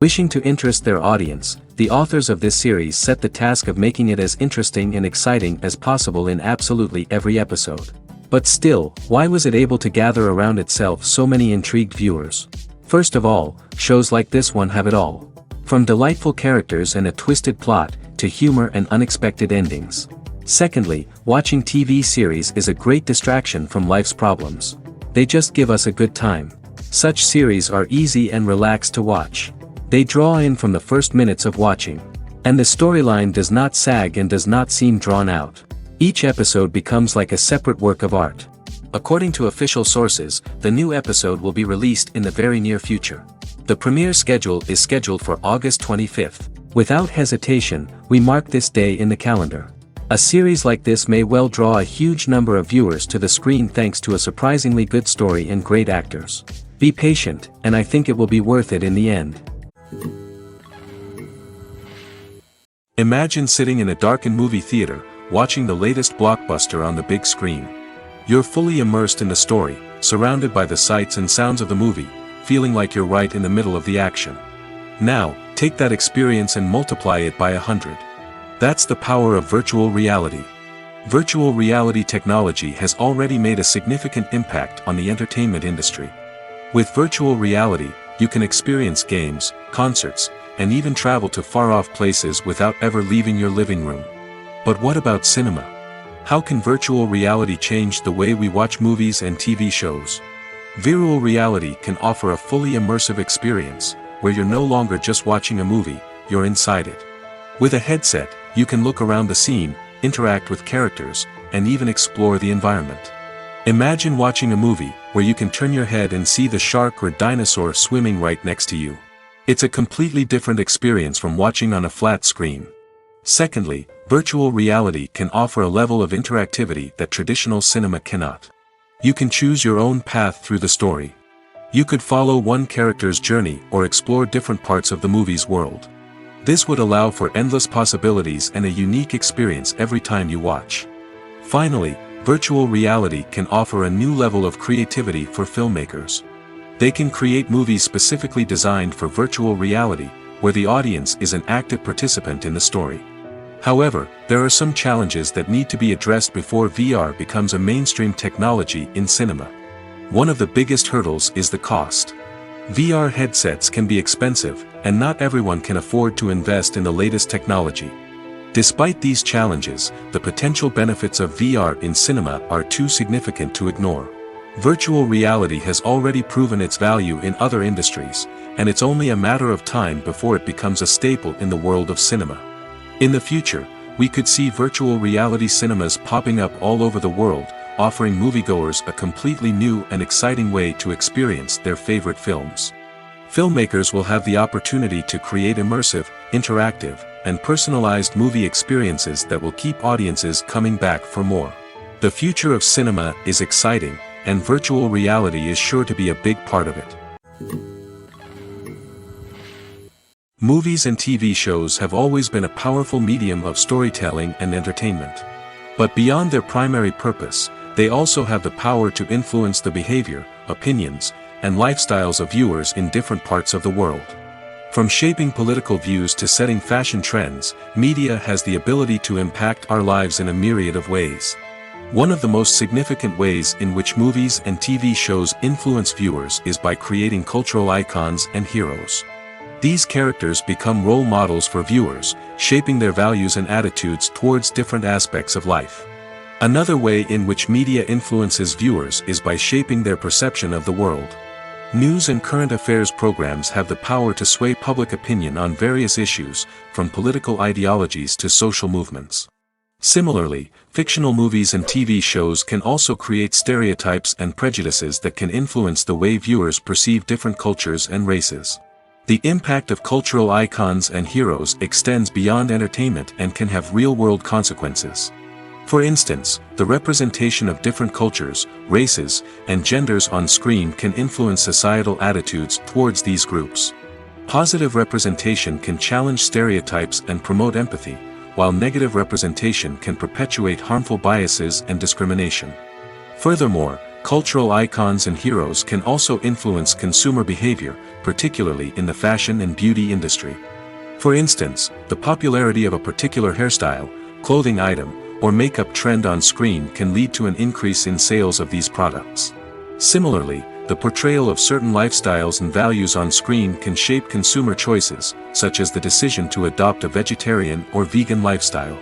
Wishing to interest their audience, the authors of this series set the task of making it as interesting and exciting as possible in absolutely every episode. But still, why was it able to gather around itself so many intrigued viewers? First of all, shows like this one have it all. From delightful characters and a twisted plot, to humor and unexpected endings. Secondly, watching TV series is a great distraction from life's problems. They just give us a good time. Such series are easy and relaxed to watch. They draw in from the first minutes of watching. And the storyline does not sag and does not seem drawn out. Each episode becomes like a separate work of art. According to official sources, the new episode will be released in the very near future. The premiere schedule is scheduled for August 25th. Without hesitation, we mark this day in the calendar. A series like this may well draw a huge number of viewers to the screen thanks to a surprisingly good story and great actors. Be patient, and I think it will be worth it in the end. Imagine sitting in a darkened movie theater, watching the latest blockbuster on the big screen. You're fully immersed in the story, surrounded by the sights and sounds of the movie, feeling like you're right in the middle of the action. Now, take that experience and multiply it by 100. That's the power of virtual reality. Virtual reality technology has already made a significant impact on the entertainment industry. With virtual reality, you can experience games, concerts, and even travel to far-off places without ever leaving your living room. But what about cinema? How can virtual reality change the way we watch movies and TV shows? Virtual reality can offer a fully immersive experience, where you're no longer just watching a movie, you're inside it. With a headset, you can look around the scene, interact with characters, and even explore the environment. Imagine watching a movie, where you can turn your head and see the shark or dinosaur swimming right next to you. It's a completely different experience from watching on a flat screen. Secondly, virtual reality can offer a level of interactivity that traditional cinema cannot. You can choose your own path through the story. You could follow one character's journey or explore different parts of the movie's world. This would allow for endless possibilities and a unique experience every time you watch. Finally, virtual reality can offer a new level of creativity for filmmakers. They can create movies specifically designed for virtual reality, where the audience is an active participant in the story. However, there are some challenges that need to be addressed before VR becomes a mainstream technology in cinema. One of the biggest hurdles is the cost. VR headsets can be expensive, and not everyone can afford to invest in the latest technology. Despite these challenges, the potential benefits of VR in cinema are too significant to ignore. Virtual reality has already proven its value in other industries, and it's only a matter of time before it becomes a staple in the world of cinema. In the future, we could see virtual reality cinemas popping up all over the world, offering moviegoers a completely new and exciting way to experience their favorite films. Filmmakers will have the opportunity to create immersive, interactive, and personalized movie experiences that will keep audiences coming back for more. The future of cinema is exciting, and virtual reality is sure to be a big part of it. Movies and TV shows have always been a powerful medium of storytelling and entertainment. But beyond their primary purpose, they also have the power to influence the behavior, opinions, and lifestyles of viewers in different parts of the world. From shaping political views to setting fashion trends, media has the ability to impact our lives in a myriad of ways. One of the most significant ways in which movies and TV shows influence viewers is by creating cultural icons and heroes. These characters become role models for viewers, shaping their values and attitudes towards different aspects of life. Another way in which media influences viewers is by shaping their perception of the world. News and current affairs programs have the power to sway public opinion on various issues, from political ideologies to social movements. Similarly, fictional movies and TV shows can also create stereotypes and prejudices that can influence the way viewers perceive different cultures and races. The impact of cultural icons and heroes extends beyond entertainment and can have real-world consequences. For instance, the representation of different cultures, races, and genders on screen can influence societal attitudes towards these groups. Positive representation can challenge stereotypes and promote empathy, while negative representation can perpetuate harmful biases and discrimination. Furthermore, Cultural icons and heroes can also influence consumer behavior, particularly in the fashion and beauty industry. For instance, the popularity of a particular hairstyle, clothing item, or makeup trend on screen can lead to an increase in sales of these products. Similarly, the portrayal of certain lifestyles and values on screen can shape consumer choices, such as the decision to adopt a vegetarian or vegan lifestyle.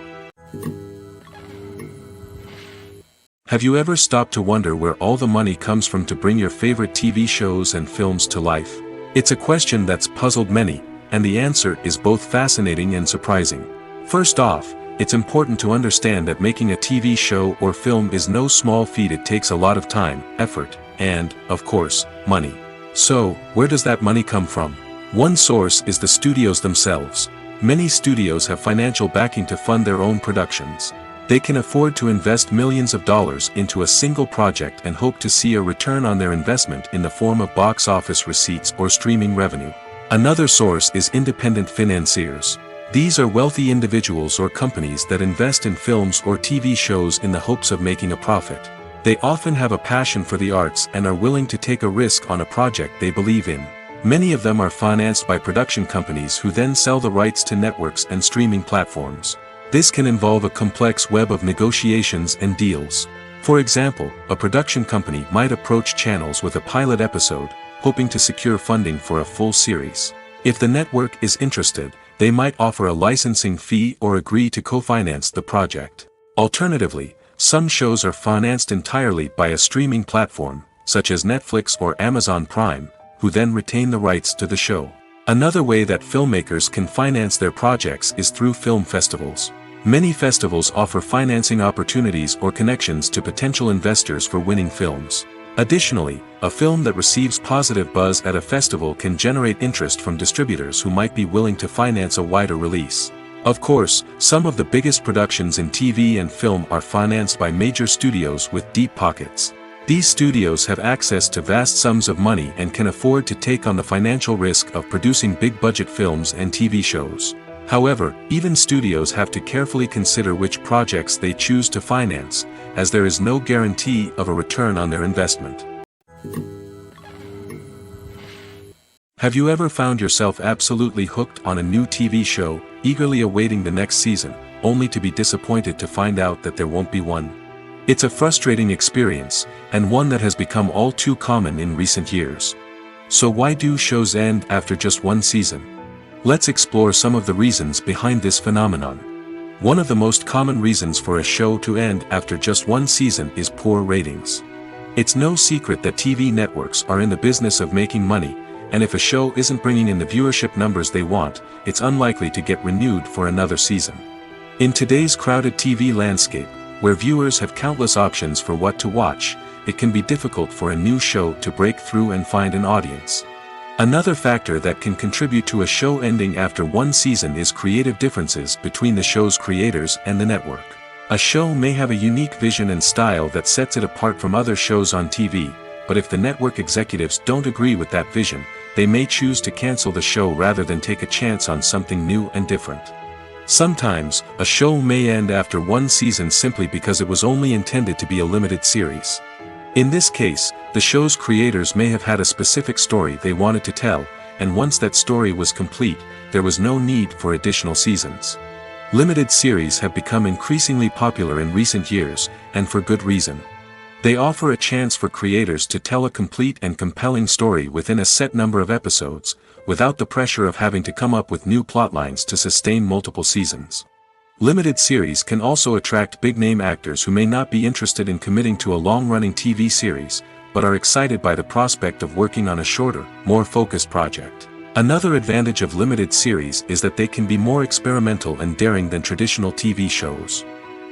Have you ever stopped to wonder where all the money comes from to bring your favorite TV shows and films to life? It's a question that's puzzled many, and the answer is both fascinating and surprising. First off, it's important to understand that making a TV show or film is no small feat. It takes a lot of time, effort, and, of course, money. So, where does that money come from? One source is the studios themselves. Many studios have financial backing to fund their own productions. They can afford to invest millions of dollars into a single project and hope to see a return on their investment in the form of box office receipts or streaming revenue. Another source is independent financiers. These are wealthy individuals or companies that invest in films or TV shows in the hopes of making a profit. They often have a passion for the arts and are willing to take a risk on a project they believe in. Many of them are financed by production companies who then sell the rights to networks and streaming platforms. This can involve a complex web of negotiations and deals. For example, a production company might approach channels with a pilot episode, hoping to secure funding for a full series. If the network is interested, they might offer a licensing fee or agree to co-finance the project. Alternatively, some shows are financed entirely by a streaming platform, such as Netflix or Amazon Prime, who then retain the rights to the show. Another way that filmmakers can finance their projects is through film festivals. Many festivals offer financing opportunities or connections to potential investors for winning films. Additionally, a film that receives positive buzz at a festival can generate interest from distributors who might be willing to finance a wider release. Of course, some of the biggest productions in TV and film are financed by major studios with deep pockets. These studios have access to vast sums of money and can afford to take on the financial risk of producing big-budget films and TV shows. However, even studios have to carefully consider which projects they choose to finance, as there is no guarantee of a return on their investment. Have you ever found yourself absolutely hooked on a new TV show, eagerly awaiting the next season, only to be disappointed to find out that there won't be one? It's a frustrating experience, and one that has become all too common in recent years. So why do shows end after just one season? Let's explore some of the reasons behind this phenomenon. One of the most common reasons for a show to end after just one season is poor ratings. It's no secret that TV networks are in the business of making money, and if a show isn't bringing in the viewership numbers they want, it's unlikely to get renewed for another season. In today's crowded TV landscape, where viewers have countless options for what to watch, it can be difficult for a new show to break through and find an audience. Another factor that can contribute to a show ending after one season is creative differences between the show's creators and the network. A show may have a unique vision and style that sets it apart from other shows on TV, but if the network executives don't agree with that vision, they may choose to cancel the show rather than take a chance on something new and different. Sometimes, a show may end after one season simply because it was only intended to be a limited series. In this case, the show's creators may have had a specific story they wanted to tell, and once that story was complete, there was no need for additional seasons. Limited series have become increasingly popular in recent years, and for good reason. They offer a chance for creators to tell a complete and compelling story within a set number of episodes, without the pressure of having to come up with new plotlines to sustain multiple seasons. Limited series can also attract big-name actors who may not be interested in committing to a long-running TV series, but are excited by the prospect of working on a shorter, more focused project. Another advantage of limited series is that they can be more experimental and daring than traditional TV shows.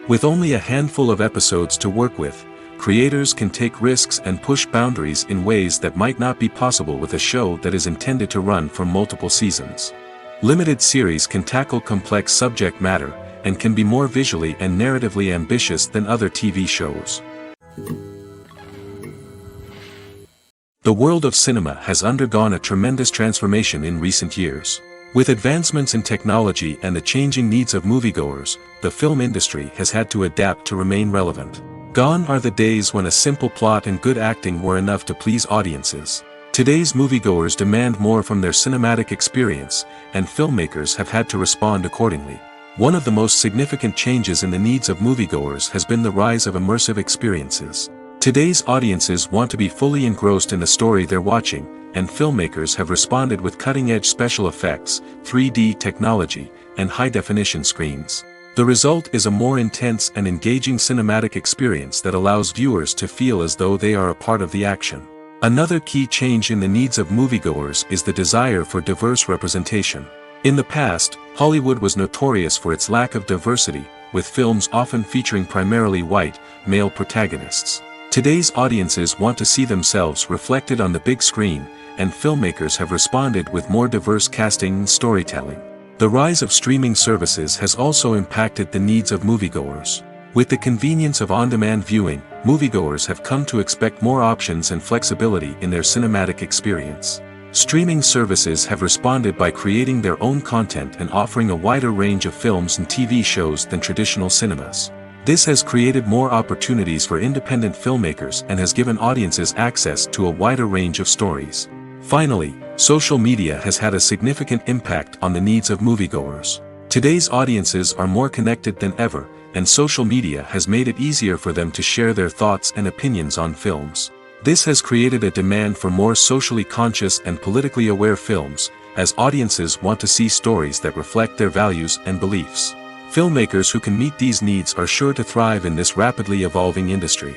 With only a handful of episodes to work with, creators can take risks and push boundaries in ways that might not be possible with a show that is intended to run for multiple seasons. Limited series can tackle complex subject matter, and can be more visually and narratively ambitious than other TV shows. The world of cinema has undergone a tremendous transformation in recent years. With advancements in technology and the changing needs of moviegoers, the film industry has had to adapt to remain relevant. Gone are the days when a simple plot and good acting were enough to please audiences. Today's moviegoers demand more from their cinematic experience, and filmmakers have had to respond accordingly. One of the most significant changes in the needs of moviegoers has been the rise of immersive experiences. Today's audiences want to be fully engrossed in the story they're watching, and filmmakers have responded with cutting-edge special effects, 3D technology, and high-definition screens. The result is a more intense and engaging cinematic experience that allows viewers to feel as though they are a part of the action. Another key change in the needs of moviegoers is the desire for diverse representation. In the past, Hollywood was notorious for its lack of diversity, with films often featuring primarily white, male protagonists. Today's audiences want to see themselves reflected on the big screen, and filmmakers have responded with more diverse casting and storytelling. The rise of streaming services has also impacted the needs of moviegoers. With the convenience of on-demand viewing, moviegoers have come to expect more options and flexibility in their cinematic experience. Streaming services have responded by creating their own content and offering a wider range of films and TV shows than traditional cinemas. This has created more opportunities for independent filmmakers and has given audiences access to a wider range of stories. Finally, social media has had a significant impact on the needs of moviegoers. Today's audiences are more connected than ever, and social media has made it easier for them to share their thoughts and opinions on films. This has created a demand for more socially conscious and politically aware films, as audiences want to see stories that reflect their values and beliefs. Filmmakers who can meet these needs are sure to thrive in this rapidly evolving industry.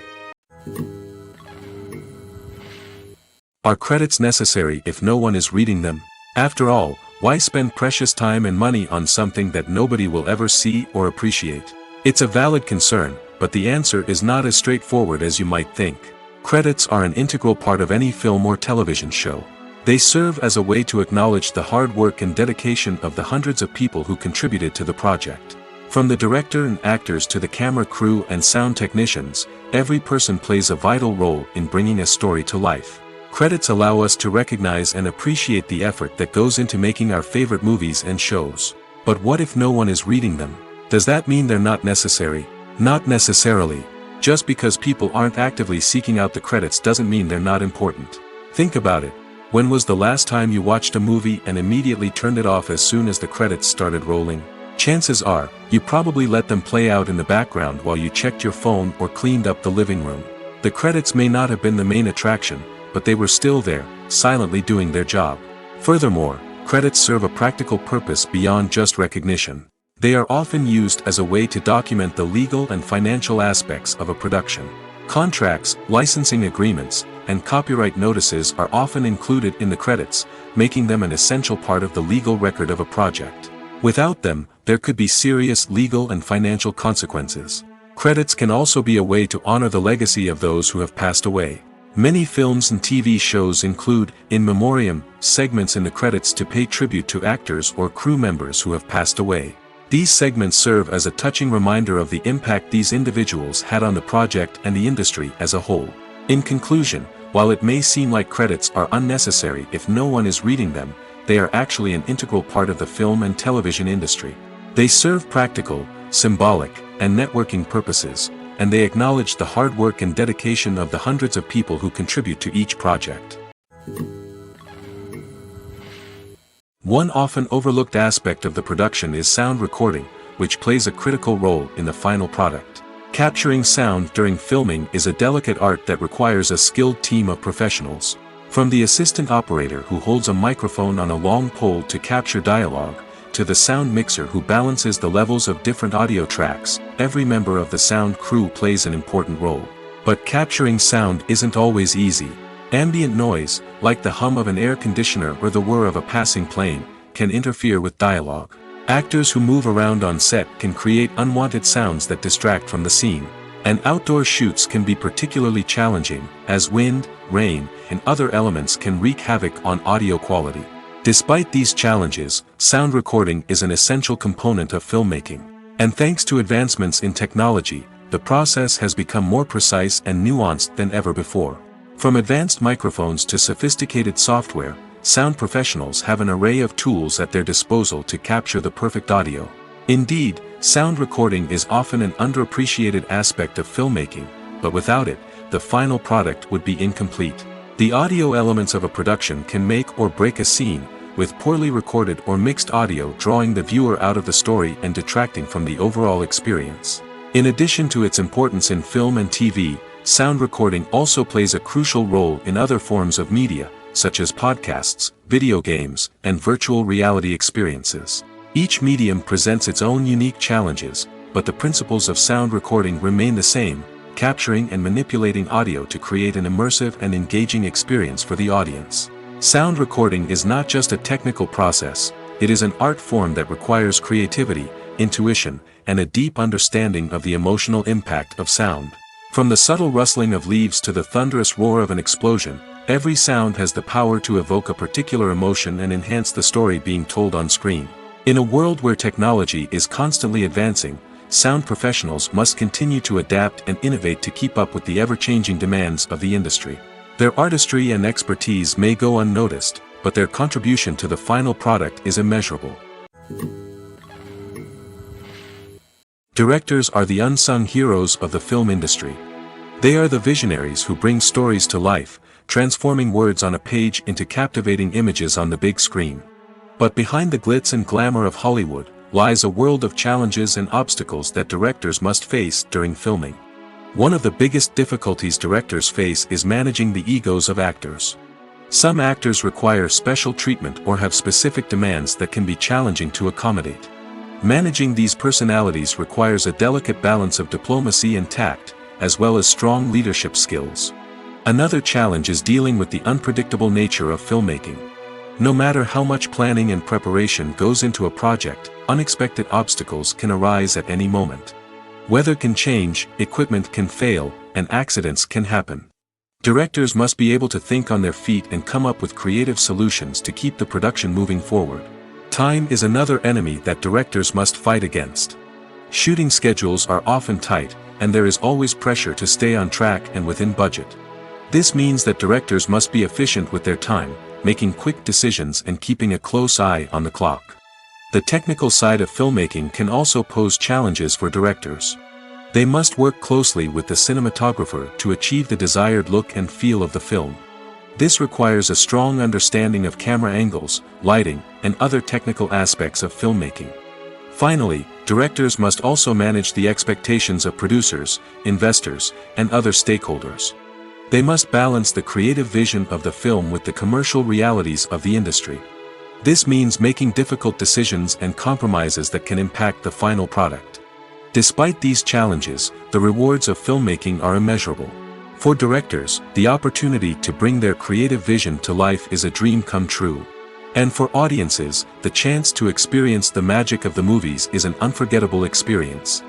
Are credits necessary if no one is reading them? After all, why spend precious time and money on something that nobody will ever see or appreciate? It's a valid concern, but the answer is not as straightforward as you might think. Credits are an integral part of any film or television show. They serve as a way to acknowledge the hard work and dedication of the hundreds of people who contributed to the project. From the director and actors to the camera crew and sound technicians, every person plays a vital role in bringing a story to life. Credits allow us to recognize and appreciate the effort that goes into making our favorite movies and shows. But what if no one is reading them? Does that mean they're not necessary? Not necessarily. Just because people aren't actively seeking out the credits doesn't mean they're not important. Think about it. When was the last time you watched a movie and immediately turned it off as soon as the credits started rolling? Chances are, you probably let them play out in the background while you checked your phone or cleaned up the living room. The credits may not have been the main attraction, but they were still there, silently doing their job. Furthermore, credits serve a practical purpose beyond just recognition. They are often used as a way to document the legal and financial aspects of a production. Contracts, licensing agreements, and copyright notices are often included in the credits, making them an essential part of the legal record of a project. Without them, there could be serious legal and financial consequences. Credits can also be a way to honor the legacy of those who have passed away. Many films and TV shows include, in memoriam, segments in the credits to pay tribute to actors or crew members who have passed away. These segments serve as a touching reminder of the impact these individuals had on the project and the industry as a whole. In conclusion, while it may seem like credits are unnecessary if no one is reading them, they are actually an integral part of the film and television industry. They serve practical, symbolic, and networking purposes, and they acknowledge the hard work and dedication of the hundreds of people who contribute to each project. One often overlooked aspect of the production is sound recording, which plays a critical role in the final product. Capturing sound during filming is a delicate art that requires a skilled team of professionals. From the assistant operator who holds a microphone on a long pole to capture dialogue, to the sound mixer who balances the levels of different audio tracks, every member of the sound crew plays an important role. But capturing sound isn't always easy. Ambient noise, like the hum of an air conditioner or the whir of a passing plane, can interfere with dialogue. Actors who move around on set can create unwanted sounds that distract from the scene. And outdoor shoots can be particularly challenging, as wind, rain, and other elements can wreak havoc on audio quality. Despite these challenges, sound recording is an essential component of filmmaking. And thanks to advancements in technology, the process has become more precise and nuanced than ever before. From advanced microphones to sophisticated software, sound professionals have an array of tools at their disposal to capture the perfect audio. Indeed, sound recording is often an underappreciated aspect of filmmaking, but without it, the final product would be incomplete. The audio elements of a production can make or break a scene, with poorly recorded or mixed audio drawing the viewer out of the story and detracting from the overall experience. In addition to its importance in film and TV, sound recording also plays a crucial role in other forms of media, such as podcasts, video games, and virtual reality experiences. Each medium presents its own unique challenges, but the principles of sound recording remain the same, capturing and manipulating audio to create an immersive and engaging experience for the audience. Sound recording is not just a technical process, it is an art form that requires creativity, intuition, and a deep understanding of the emotional impact of sound. From the subtle rustling of leaves to the thunderous roar of an explosion, every sound has the power to evoke a particular emotion and enhance the story being told on screen. In a world where technology is constantly advancing, sound professionals must continue to adapt and innovate to keep up with the ever-changing demands of the industry. Their artistry and expertise may go unnoticed, but their contribution to the final product is immeasurable. Directors are the unsung heroes of the film industry. They are the visionaries who bring stories to life, transforming words on a page into captivating images on the big screen. But behind the glitz and glamour of Hollywood, lies a world of challenges and obstacles that directors must face during filming. One of the biggest difficulties directors face is managing the egos of actors. Some actors require special treatment or have specific demands that can be challenging to accommodate. Managing these personalities requires a delicate balance of diplomacy and tact, as well as strong leadership skills. Another challenge is dealing with the unpredictable nature of filmmaking. No matter how much planning and preparation goes into a project, unexpected obstacles can arise at any moment. Weather can change, equipment can fail, and accidents can happen. Directors must be able to think on their feet and come up with creative solutions to keep the production moving forward. Time is another enemy that directors must fight against. Shooting schedules are often tight, and there is always pressure to stay on track and within budget. This means that directors must be efficient with their time, making quick decisions and keeping a close eye on the clock. The technical side of filmmaking can also pose challenges for directors. They must work closely with the cinematographer to achieve the desired look and feel of the film. This requires a strong understanding of camera angles, lighting, and other technical aspects of filmmaking. Finally, directors must also manage the expectations of producers, investors, and other stakeholders. They must balance the creative vision of the film with the commercial realities of the industry. This means making difficult decisions and compromises that can impact the final product. Despite these challenges, the rewards of filmmaking are immeasurable. For directors, the opportunity to bring their creative vision to life is a dream come true. And for audiences, the chance to experience the magic of the movies is an unforgettable experience.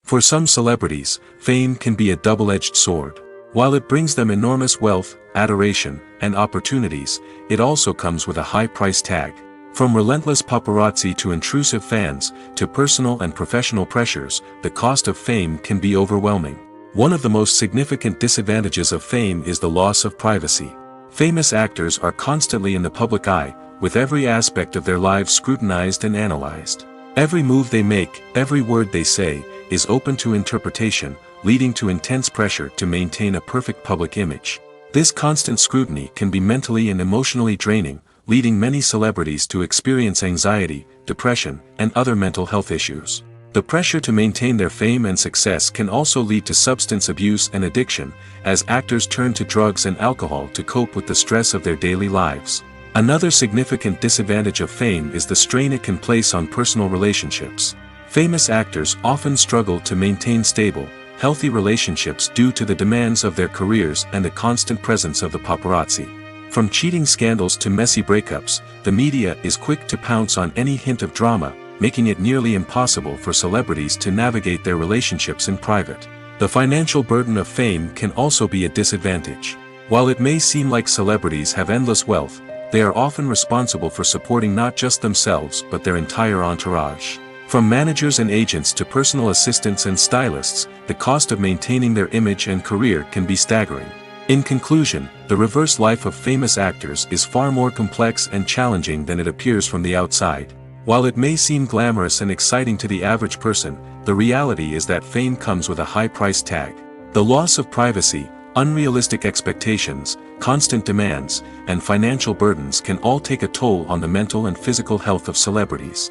For some celebrities, fame can be a double-edged sword. While it brings them enormous wealth, adoration, and opportunities, it also comes with a high price tag. From relentless paparazzi to intrusive fans, to personal and professional pressures, the cost of fame can be overwhelming. One of the most significant disadvantages of fame is the loss of privacy. Famous actors are constantly in the public eye, with every aspect of their lives scrutinized and analyzed. Every move they make, every word they say, is open to interpretation, leading to intense pressure to maintain a perfect public image. This constant scrutiny can be mentally and emotionally draining, leading many celebrities to experience anxiety, depression, and other mental health issues. The pressure to maintain their fame and success can also lead to substance abuse and addiction, as actors turn to drugs and alcohol to cope with the stress of their daily lives. Another significant disadvantage of fame is the strain it can place on personal relationships. Famous actors often struggle to maintain stable, healthy relationships due to the demands of their careers and the constant presence of the paparazzi. From cheating scandals to messy breakups, the media is quick to pounce on any hint of drama, making it nearly impossible for celebrities to navigate their relationships in private. The financial burden of fame can also be a disadvantage. While it may seem like celebrities have endless wealth, they are often responsible for supporting not just themselves but their entire entourage. From managers and agents to personal assistants and stylists, the cost of maintaining their image and career can be staggering. In conclusion, the reverse life of famous actors is far more complex and challenging than it appears from the outside. While it may seem glamorous and exciting to the average person, the reality is that fame comes with a high price tag. The loss of privacy, unrealistic expectations, constant demands, and financial burdens can all take a toll on the mental and physical health of celebrities.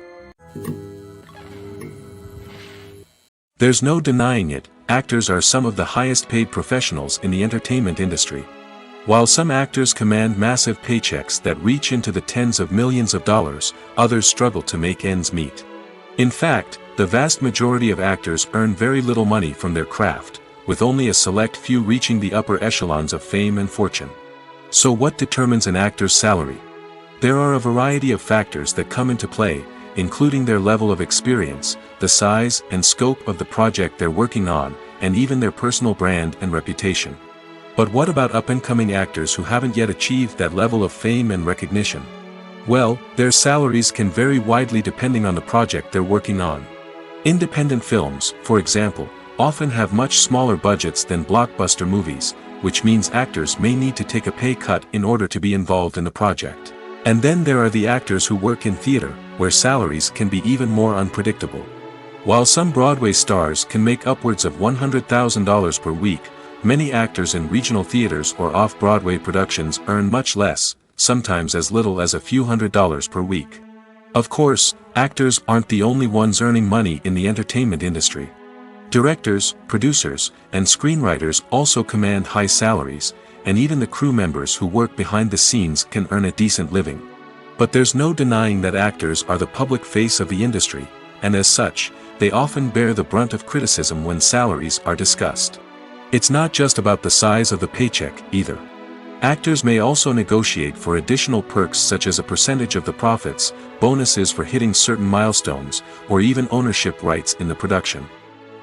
There's no denying it, actors are some of the highest paid professionals in the entertainment industry. While some actors command massive paychecks that reach into the tens of millions of dollars, others struggle to make ends meet. In fact, the vast majority of actors earn very little money from their craft, with only a select few reaching the upper echelons of fame and fortune. So what determines an actor's salary? There are a variety of factors that come into play, including their level of experience, the size and scope of the project they're working on, and even their personal brand and reputation. But what about up-and-coming actors who haven't yet achieved that level of fame and recognition? Well, their salaries can vary widely depending on the project they're working on. Independent films, for example, often have much smaller budgets than blockbuster movies, which means actors may need to take a pay cut in order to be involved in the project. And then there are the actors who work in theater, where salaries can be even more unpredictable. While some Broadway stars can make upwards of $100,000 per week, many actors in regional theaters or off-Broadway productions earn much less, sometimes as little as a few $100s per week. Of course, actors aren't the only ones earning money in the entertainment industry. Directors, producers, and screenwriters also command high salaries, and even the crew members who work behind the scenes can earn a decent living. But there's no denying that actors are the public face of the industry, and as such, they often bear the brunt of criticism when salaries are discussed. It's not just about the size of the paycheck, either. Actors may also negotiate for additional perks such as a percentage of the profits, bonuses for hitting certain milestones, or even ownership rights in the production.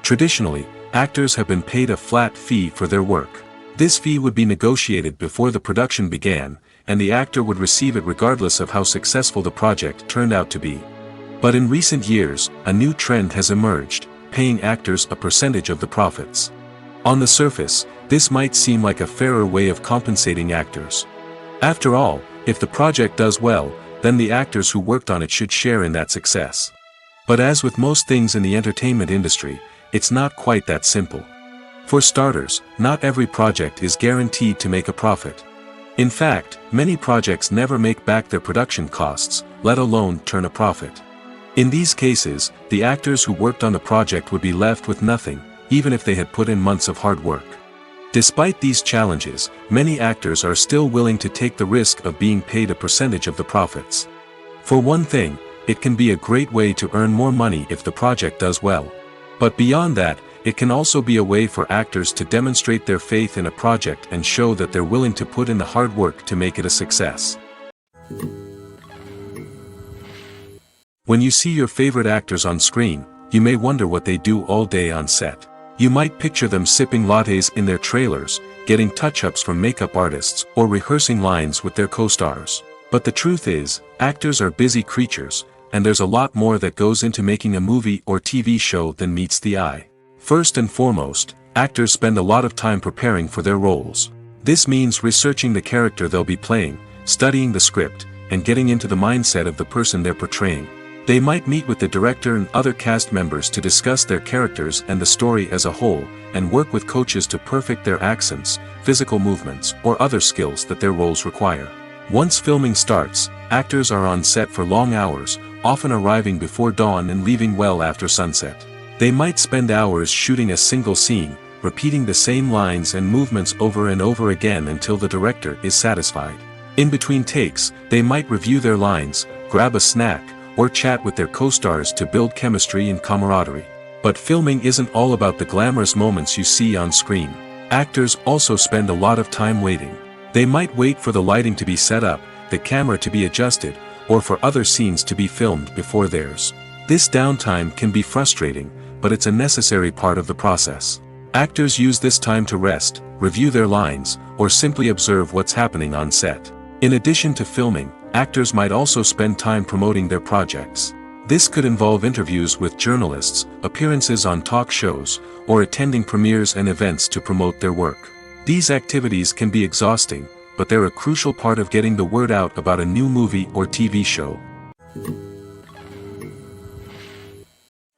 Traditionally, actors have been paid a flat fee for their work. This fee would be negotiated before the production began, and the actor would receive it regardless of how successful the project turned out to be. But in recent years, a new trend has emerged, paying actors a percentage of the profits. On the surface, this might seem like a fairer way of compensating actors. After all, if the project does well, then the actors who worked on it should share in that success. But as with most things in the entertainment industry, it's not quite that simple. For starters, not every project is guaranteed to make a profit. In fact, many projects never make back their production costs, let alone turn a profit. In these cases, the actors who worked on the project would be left with nothing, even if they had put in months of hard work. Despite these challenges, many actors are still willing to take the risk of being paid a percentage of the profits. For one thing, it can be a great way to earn more money if the project does well. But beyond that, it can also be a way for actors to demonstrate their faith in a project and show that they're willing to put in the hard work to make it a success. When you see your favorite actors on screen, you may wonder what they do all day on set. You might picture them sipping lattes in their trailers, getting touch-ups from makeup artists, or rehearsing lines with their co-stars. But the truth is, actors are busy creatures, and there's a lot more that goes into making a movie or TV show than meets the eye. First and foremost, actors spend a lot of time preparing for their roles. This means researching the character they'll be playing, studying the script, and getting into the mindset of the person they're portraying. They might meet with the director and other cast members to discuss their characters and the story as a whole, and work with coaches to perfect their accents, physical movements, or other skills that their roles require. Once filming starts, actors are on set for long hours, often arriving before dawn and leaving well after sunset. They might spend hours shooting a single scene, repeating the same lines and movements over and over again until the director is satisfied. In between takes, they might review their lines, grab a snack, or chat with their co-stars to build chemistry and camaraderie. But filming isn't all about the glamorous moments you see on screen. Actors also spend a lot of time waiting. They might wait for the lighting to be set up, the camera to be adjusted, or for other scenes to be filmed before theirs. This downtime can be frustrating, but it's a necessary part of the process. Actors use this time to rest, review their lines, or simply observe what's happening on set. In addition to filming, actors might also spend time promoting their projects. This could involve interviews with journalists, appearances on talk shows, or attending premieres and events to promote their work. These activities can be exhausting, but they're a crucial part of getting the word out about a new movie or TV show.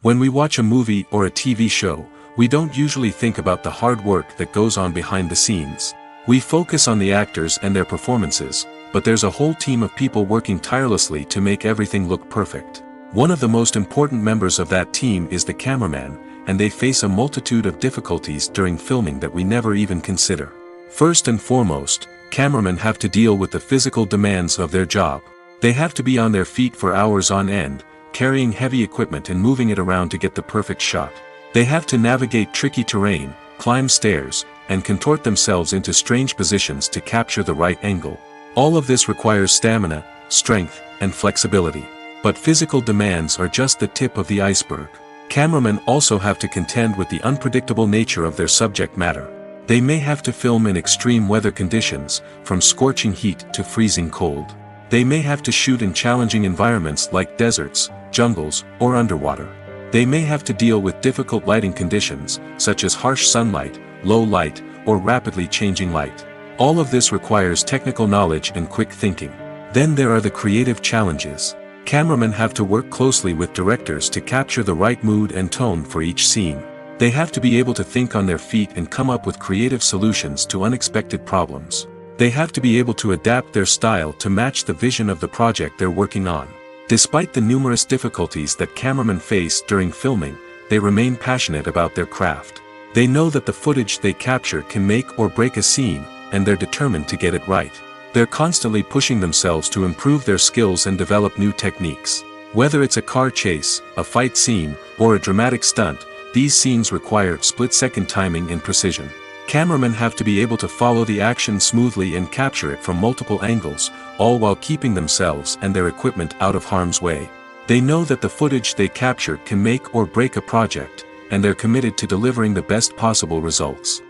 When we watch a movie or a TV show, we don't usually think about the hard work that goes on behind the scenes. We focus on the actors and their performances, but there's a whole team of people working tirelessly to make everything look perfect. One of the most important members of that team is the cameraman, and they face a multitude of difficulties during filming that we never even consider. First and foremost, cameramen have to deal with the physical demands of their job. They have to be on their feet for hours on end, carrying heavy equipment and moving it around to get the perfect shot. They have to navigate tricky terrain, climb stairs, and contort themselves into strange positions to capture the right angle. All of this requires stamina, strength, and flexibility. But physical demands are just the tip of the iceberg. Cameramen also have to contend with the unpredictable nature of their subject matter. They may have to film in extreme weather conditions, from scorching heat to freezing cold. They may have to shoot in challenging environments like deserts, jungles, or underwater. They may have to deal with difficult lighting conditions, such as harsh sunlight, low light, or rapidly changing light. All of this requires technical knowledge and quick thinking. Then there are the creative challenges. Cameramen have to work closely with directors to capture the right mood and tone for each scene. They have to be able to think on their feet and come up with creative solutions to unexpected problems. They have to be able to adapt their style to match the vision of the project they're working on. Despite the numerous difficulties that cameramen face during filming, they remain passionate about their craft. They know that the footage they capture can make or break a scene, and they're determined to get it right. They're constantly pushing themselves to improve their skills and develop new techniques. Whether it's a car chase, a fight scene, or a dramatic stunt, these scenes require split-second timing and precision. Cameramen have to be able to follow the action smoothly and capture it from multiple angles, all while keeping themselves and their equipment out of harm's way. They know that the footage they capture can make or break a project, and they're committed to delivering the best possible results.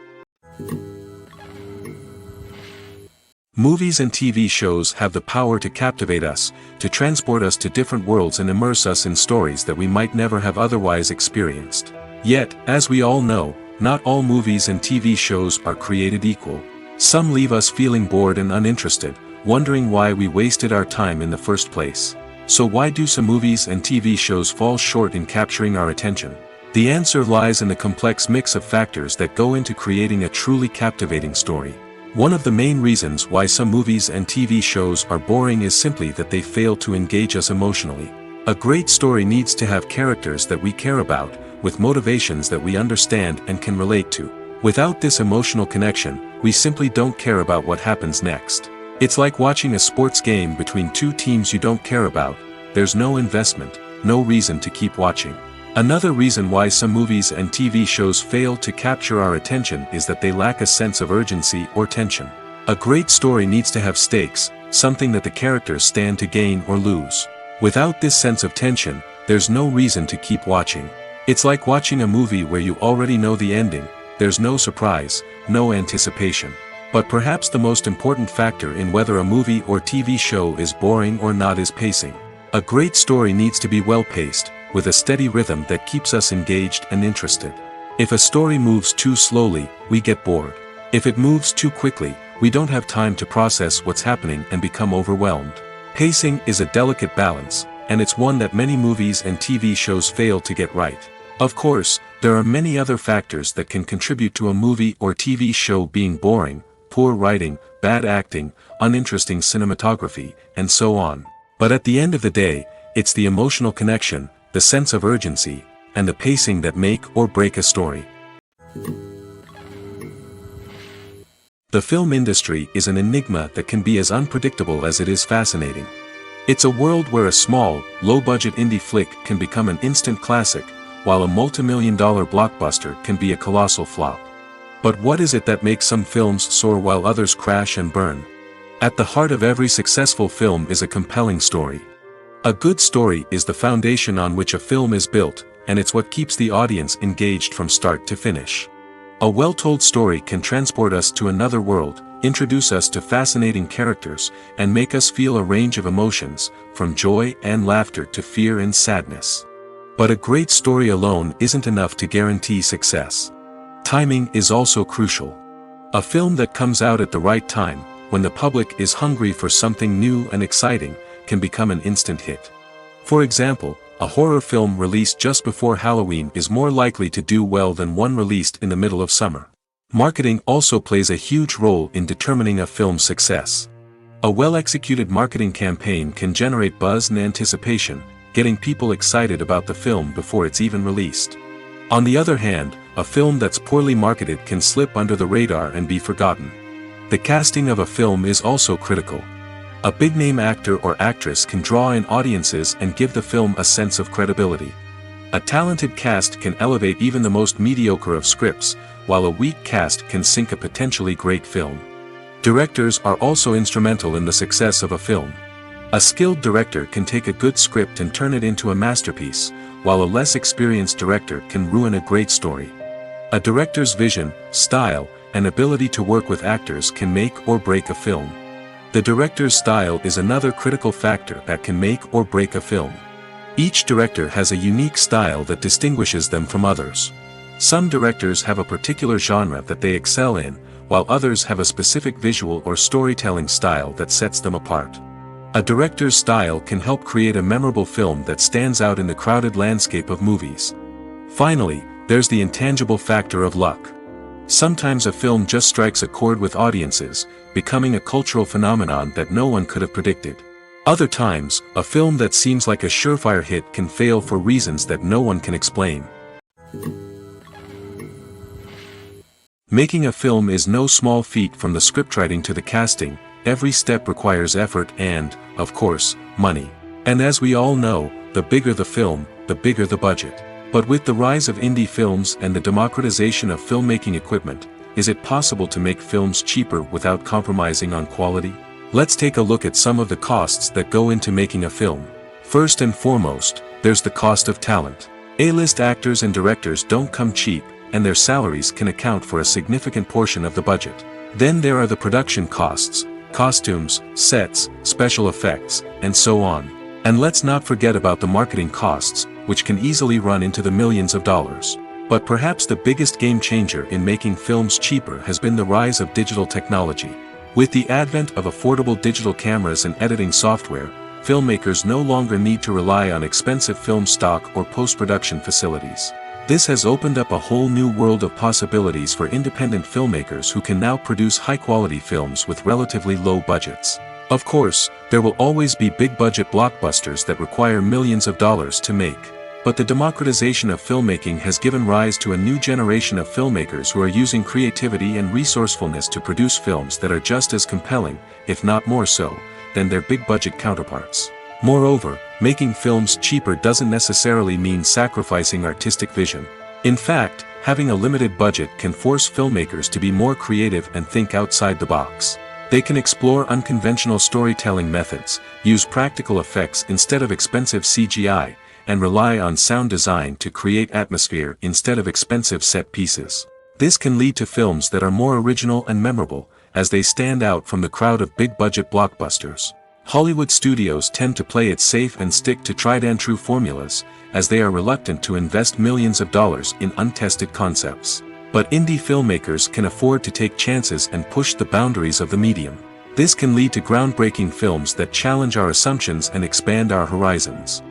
Movies and TV shows have the power to captivate us, to transport us to different worlds and immerse us in stories that we might never have otherwise experienced. Yet, as we all know, not all movies and TV shows are created equal. Some leave us feeling bored and uninterested, wondering why we wasted our time in the first place. So why do some movies and TV shows fall short in capturing our attention? The answer lies in the complex mix of factors that go into creating a truly captivating story. One of the main reasons why some movies and TV shows are boring is simply that they fail to engage us emotionally. A great story needs to have characters that we care about, with motivations that we understand and can relate to. Without this emotional connection, we simply don't care about what happens next. It's like watching a sports game between two teams you don't care about. There's no investment, no reason to keep watching. Another reason why some movies and TV shows fail to capture our attention is that they lack a sense of urgency or tension. A great story needs to have stakes, something that the characters stand to gain or lose. Without this sense of tension, there's no reason to keep watching. It's like watching a movie where you already know the ending, there's no surprise, no anticipation. But perhaps the most important factor in whether a movie or TV show is boring or not is pacing. A great story needs to be well-paced, with a steady rhythm that keeps us engaged and interested. If a story moves too slowly, we get bored. If it moves too quickly, we don't have time to process what's happening and become overwhelmed. Pacing is a delicate balance, and it's one that many movies and TV shows fail to get right. Of course, there are many other factors that can contribute to a movie or TV show being boring: poor writing, bad acting, uninteresting cinematography, and so on. But at the end of the day, it's the emotional connection, the sense of urgency, and the pacing that make or break a story. The film industry is an enigma that can be as unpredictable as it is fascinating. It's a world where a small, low-budget indie flick can become an instant classic, while a multi-million-dollar blockbuster can be a colossal flop. But what is it that makes some films soar while others crash and burn? At the heart of every successful film is a compelling story. A good story is the foundation on which a film is built, and it's what keeps the audience engaged from start to finish. A well-told story can transport us to another world, introduce us to fascinating characters, and make us feel a range of emotions, from joy and laughter to fear and sadness. But a great story alone isn't enough to guarantee success. Timing is also crucial. A film that comes out at the right time, when the public is hungry for something new and exciting, can become an instant hit. For example, A horror film released just before Halloween is more likely to do well than one released in the middle of summer. Marketing also plays a huge role in determining a film's success. A well-executed marketing campaign can generate buzz and anticipation, getting people excited about the film before it's even released. On the other hand, a film that's poorly marketed can slip under the radar and be forgotten. The casting of a film is also critical. A big-name actor or actress can draw in audiences and give the film a sense of credibility. A talented cast can elevate even the most mediocre of scripts, while a weak cast can sink a potentially great film. Directors are also instrumental in the success of a film. A skilled director can take a good script and turn it into a masterpiece, while a less experienced director can ruin a great story. A director's vision, style, and ability to work with actors can make or break a film. The director's style is another critical factor that can make or break a film. Each director has a unique style that distinguishes them from others. Some directors have a particular genre that they excel in, while others have a specific visual or storytelling style that sets them apart. A director's style can help create a memorable film that stands out in the crowded landscape of movies. Finally, there's the intangible factor of luck. Sometimes a film just strikes a chord with audiences, becoming a cultural phenomenon that no one could have predicted. Other times, a film that seems like a surefire hit can fail for reasons that no one can explain. Making a film is no small feat. From the scriptwriting to the casting, every step requires effort and, of course, money. And as we all know, the bigger the film, the bigger the budget. But with the rise of indie films and the democratization of filmmaking equipment, is it possible to make films cheaper without compromising on quality? Let's take a look at some of the costs that go into making a film. First and foremost, there's the cost of talent. A-list actors and directors don't come cheap, and their salaries can account for a significant portion of the budget. Then there are the production costs, costumes, sets, special effects, and so on. And let's not forget about the marketing costs, which can easily run into the millions of dollars. But perhaps the biggest game changer in making films cheaper has been the rise of digital technology. With the advent of affordable digital cameras and editing software, filmmakers no longer need to rely on expensive film stock or post-production facilities. This has opened up a whole new world of possibilities for independent filmmakers who can now produce high-quality films with relatively low budgets. Of course, there will always be big-budget blockbusters that require millions of dollars to make. But the democratization of filmmaking has given rise to a new generation of filmmakers who are using creativity and resourcefulness to produce films that are just as compelling, if not more so, than their big-budget counterparts. Moreover, making films cheaper doesn't necessarily mean sacrificing artistic vision. In fact, having a limited budget can force filmmakers to be more creative and think outside the box. They can explore unconventional storytelling methods, use practical effects instead of expensive CGI, and rely on sound design to create atmosphere instead of expensive set pieces. This can lead to films that are more original and memorable, as they stand out from the crowd of big-budget blockbusters. Hollywood studios tend to play it safe and stick to tried-and-true formulas, as they are reluctant to invest millions of dollars in untested concepts. But indie filmmakers can afford to take chances and push the boundaries of the medium. This can lead to groundbreaking films that challenge our assumptions and expand our horizons.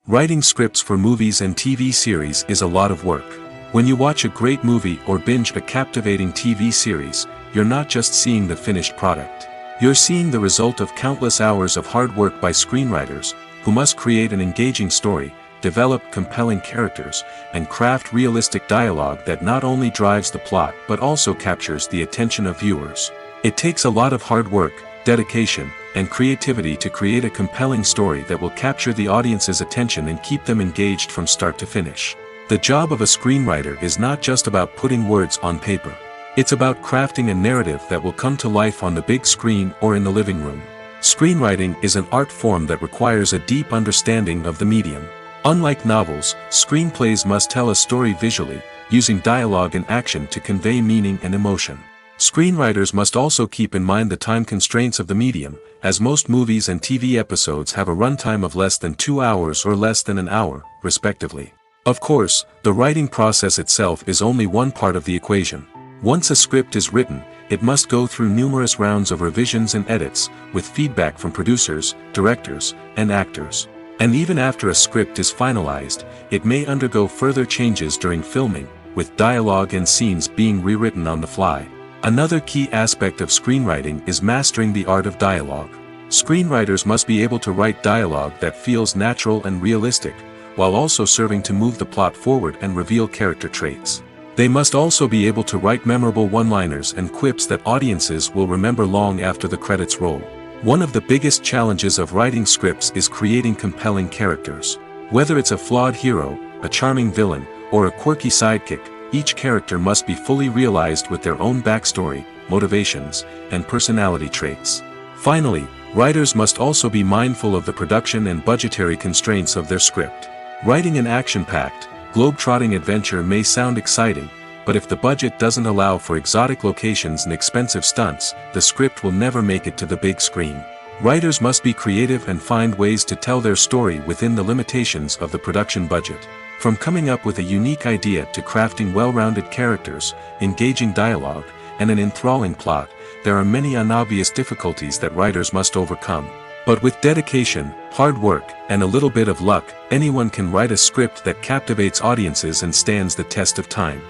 Writing scripts for movies and TV series is a lot of work. When you watch a great movie or binge a captivating TV series, you're not just seeing the finished product. You're seeing the result of countless hours of hard work by screenwriters, who must create an engaging story, develop compelling characters, and craft realistic dialogue that not only drives the plot but also captures the attention of viewers. It takes a lot of hard work, dedication, and creativity to create a compelling story that will capture the audience's attention and keep them engaged from start to finish. The job of a screenwriter is not just about putting words on paper. It's about crafting a narrative that will come to life on the big screen or in the living room. Screenwriting is an art form that requires a deep understanding of the medium. Unlike novels, screenplays must tell a story visually, using dialogue and action to convey meaning and emotion. Screenwriters must also keep in mind the time constraints of the medium, as most movies and TV episodes have a runtime of less than 2 hours or less than an hour, respectively. Of course, the writing process itself is only one part of the equation. Once a script is written, it must go through numerous rounds of revisions and edits, with feedback from producers, directors, and actors. And even after a script is finalized, it may undergo further changes during filming, with dialogue and scenes being rewritten on the fly. Another key aspect of screenwriting is mastering the art of dialogue. Screenwriters must be able to write dialogue that feels natural and realistic, while also serving to move the plot forward and reveal character traits. They must also be able to write memorable one-liners and quips that audiences will remember long after the credits roll. One of the biggest challenges of writing scripts is creating compelling characters. Whether it's a flawed hero, a charming villain, or a quirky sidekick, each character must be fully realized with their own backstory, motivations, and personality traits. Finally, writers must also be mindful of the production and budgetary constraints of their script. Writing an action-packed, globe-trotting adventure may sound exciting, but if the budget doesn't allow for exotic locations and expensive stunts, the script will never make it to the big screen. Writers must be creative and find ways to tell their story within the limitations of the production budget. From coming up with a unique idea to crafting well-rounded characters, engaging dialogue, and an enthralling plot, there are many unobvious difficulties that writers must overcome. But with dedication, hard work, and a little bit of luck, anyone can write a script that captivates audiences and stands the test of time.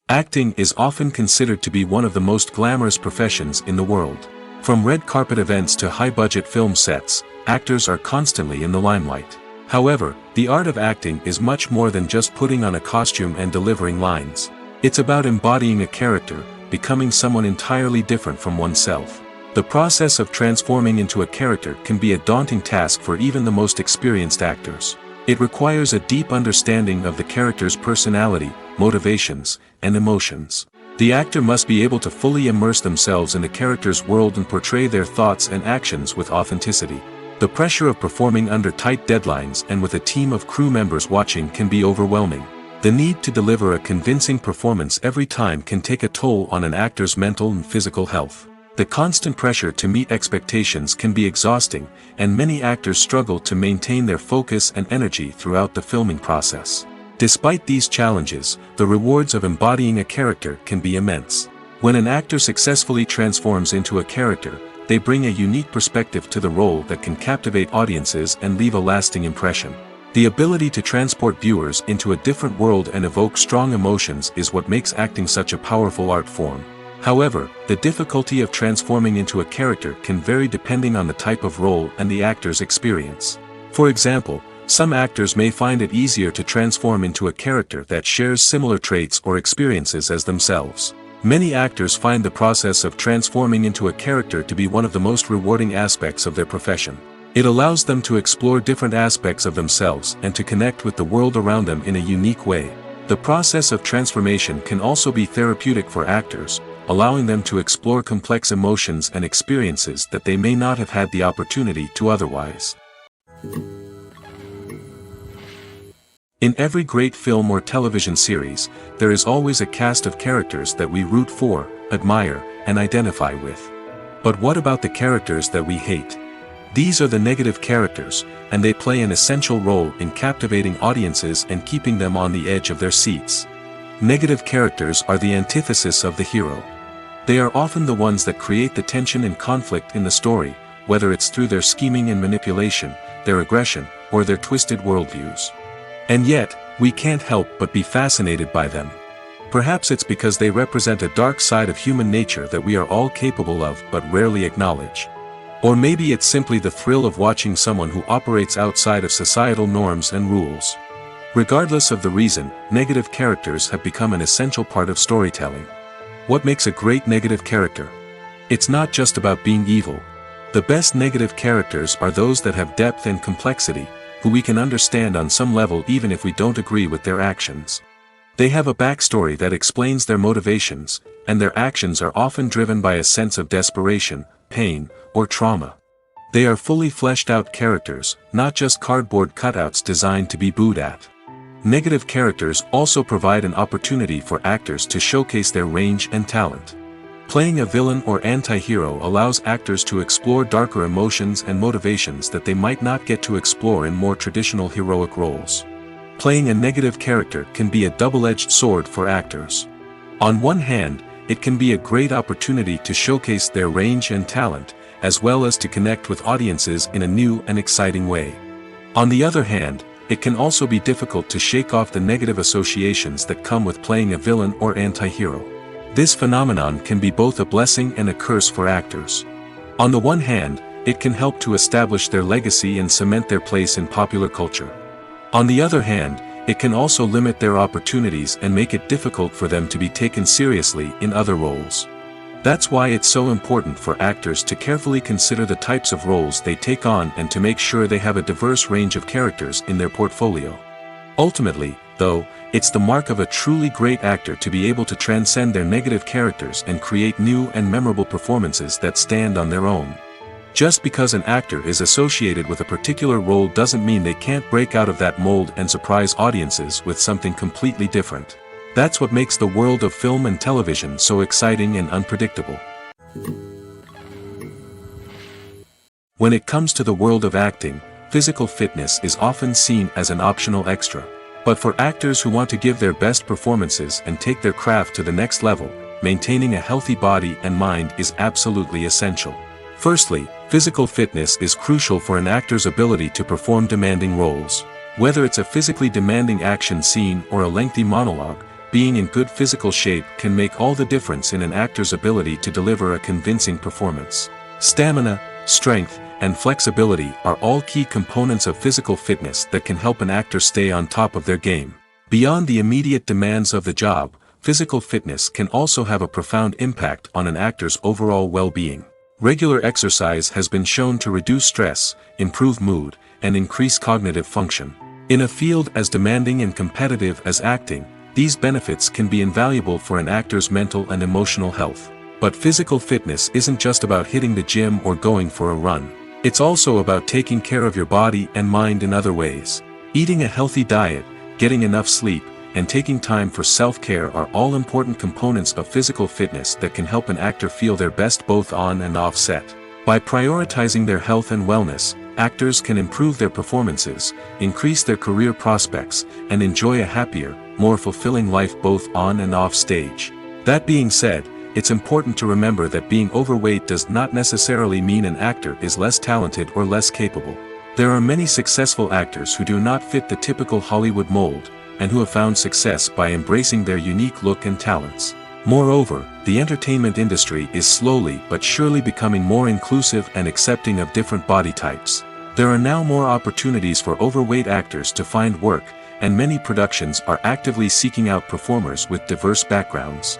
Acting is often considered to be one of the most glamorous professions in the world. From red carpet events to high-budget film sets, actors are constantly in the limelight. However, the art of acting is much more than just putting on a costume and delivering lines. It's about embodying a character, becoming someone entirely different from oneself. The process of transforming into a character can be a daunting task for even the most experienced actors. It requires a deep understanding of the character's personality, motivations, and emotions. The actor must be able to fully immerse themselves in the character's world and portray their thoughts and actions with authenticity. The pressure of performing under tight deadlines and with a team of crew members watching can be overwhelming. The need to deliver a convincing performance every time can take a toll on an actor's mental and physical health. The constant pressure to meet expectations can be exhausting, and many actors struggle to maintain their focus and energy throughout the filming process. Despite these challenges, the rewards of embodying a character can be immense. When an actor successfully transforms into a character, they bring a unique perspective to the role that can captivate audiences and leave a lasting impression. The ability to transport viewers into a different world and evoke strong emotions is what makes acting such a powerful art form. However, the difficulty of transforming into a character can vary depending on the type of role and the actor's experience. For example, some actors may find it easier to transform into a character that shares similar traits or experiences as themselves. Many actors find the process of transforming into a character to be one of the most rewarding aspects of their profession. It allows them to explore different aspects of themselves and to connect with the world around them in a unique way. The process of transformation can also be therapeutic for actors, allowing them to explore complex emotions and experiences that they may not have had the opportunity to otherwise. In every great film or television series, there is always a cast of characters that we root for, admire, and identify with. But what about the characters that we hate? These are the negative characters, and they play an essential role in captivating audiences and keeping them on the edge of their seats. Negative characters are the antithesis of the hero. They are often the ones that create the tension and conflict in the story, whether it's through their scheming and manipulation, their aggression, or their twisted worldviews. And yet, we can't help but be fascinated by them. Perhaps it's because they represent a dark side of human nature that we are all capable of but rarely acknowledge. Or maybe it's simply the thrill of watching someone who operates outside of societal norms and rules. Regardless of the reason, negative characters have become an essential part of storytelling. What makes a great negative character? It's not just about being evil. The best negative characters are those that have depth and complexity, who we can understand on some level even if we don't agree with their actions. They have a backstory that explains their motivations, and their actions are often driven by a sense of desperation, pain, or trauma. They are fully fleshed out characters, not just cardboard cutouts designed to be booed at. Negative characters also provide an opportunity for actors to showcase their range and talent. Playing a villain or anti-hero allows actors to explore darker emotions and motivations that they might not get to explore in more traditional heroic roles. Playing a negative character can be a double-edged sword for actors. On one hand, it can be a great opportunity to showcase their range and talent, as well as to connect with audiences in a new and exciting way. On the other hand, it can also be difficult to shake off the negative associations that come with playing a villain or anti-hero. This phenomenon can be both a blessing and a curse for actors. On the one hand, it can help to establish their legacy and cement their place in popular culture. On the other hand, it can also limit their opportunities and make it difficult for them to be taken seriously in other roles. That's why it's so important for actors to carefully consider the types of roles they take on and to make sure they have a diverse range of characters in their portfolio. Ultimately, though, it's the mark of a truly great actor to be able to transcend their negative characters and create new and memorable performances that stand on their own. Just because an actor is associated with a particular role doesn't mean they can't break out of that mold and surprise audiences with something completely different. That's what makes the world of film and television so exciting and unpredictable. When it comes to the world of acting, physical fitness is often seen as an optional extra. But for actors who want to give their best performances and take their craft to the next level, maintaining a healthy body and mind is absolutely essential. Firstly, physical fitness is crucial for an actor's ability to perform demanding roles. Whether it's a physically demanding action scene or a lengthy monologue, being in good physical shape can make all the difference in an actor's ability to deliver a convincing performance. Stamina, strength, and flexibility are all key components of physical fitness that can help an actor stay on top of their game. Beyond the immediate demands of the job, physical fitness can also have a profound impact on an actor's overall well-being. Regular exercise has been shown to reduce stress, improve mood, and increase cognitive function. In a field as demanding and competitive as acting, these benefits can be invaluable for an actor's mental and emotional health. But physical fitness isn't just about hitting the gym or going for a run. It's also about taking care of your body and mind in other ways. Eating a healthy diet, getting enough sleep, and taking time for self-care are all important components of physical fitness that can help an actor feel their best both on and off set. By prioritizing their health and wellness, actors can improve their performances, increase their career prospects, and enjoy a happier, more fulfilling life both on and off stage. That being said, it's important to remember that being overweight does not necessarily mean an actor is less talented or less capable. There are many successful actors who do not fit the typical Hollywood mold, and who have found success by embracing their unique look and talents. Moreover, the entertainment industry is slowly but surely becoming more inclusive and accepting of different body types. There are now more opportunities for overweight actors to find work, and many productions are actively seeking out performers with diverse backgrounds.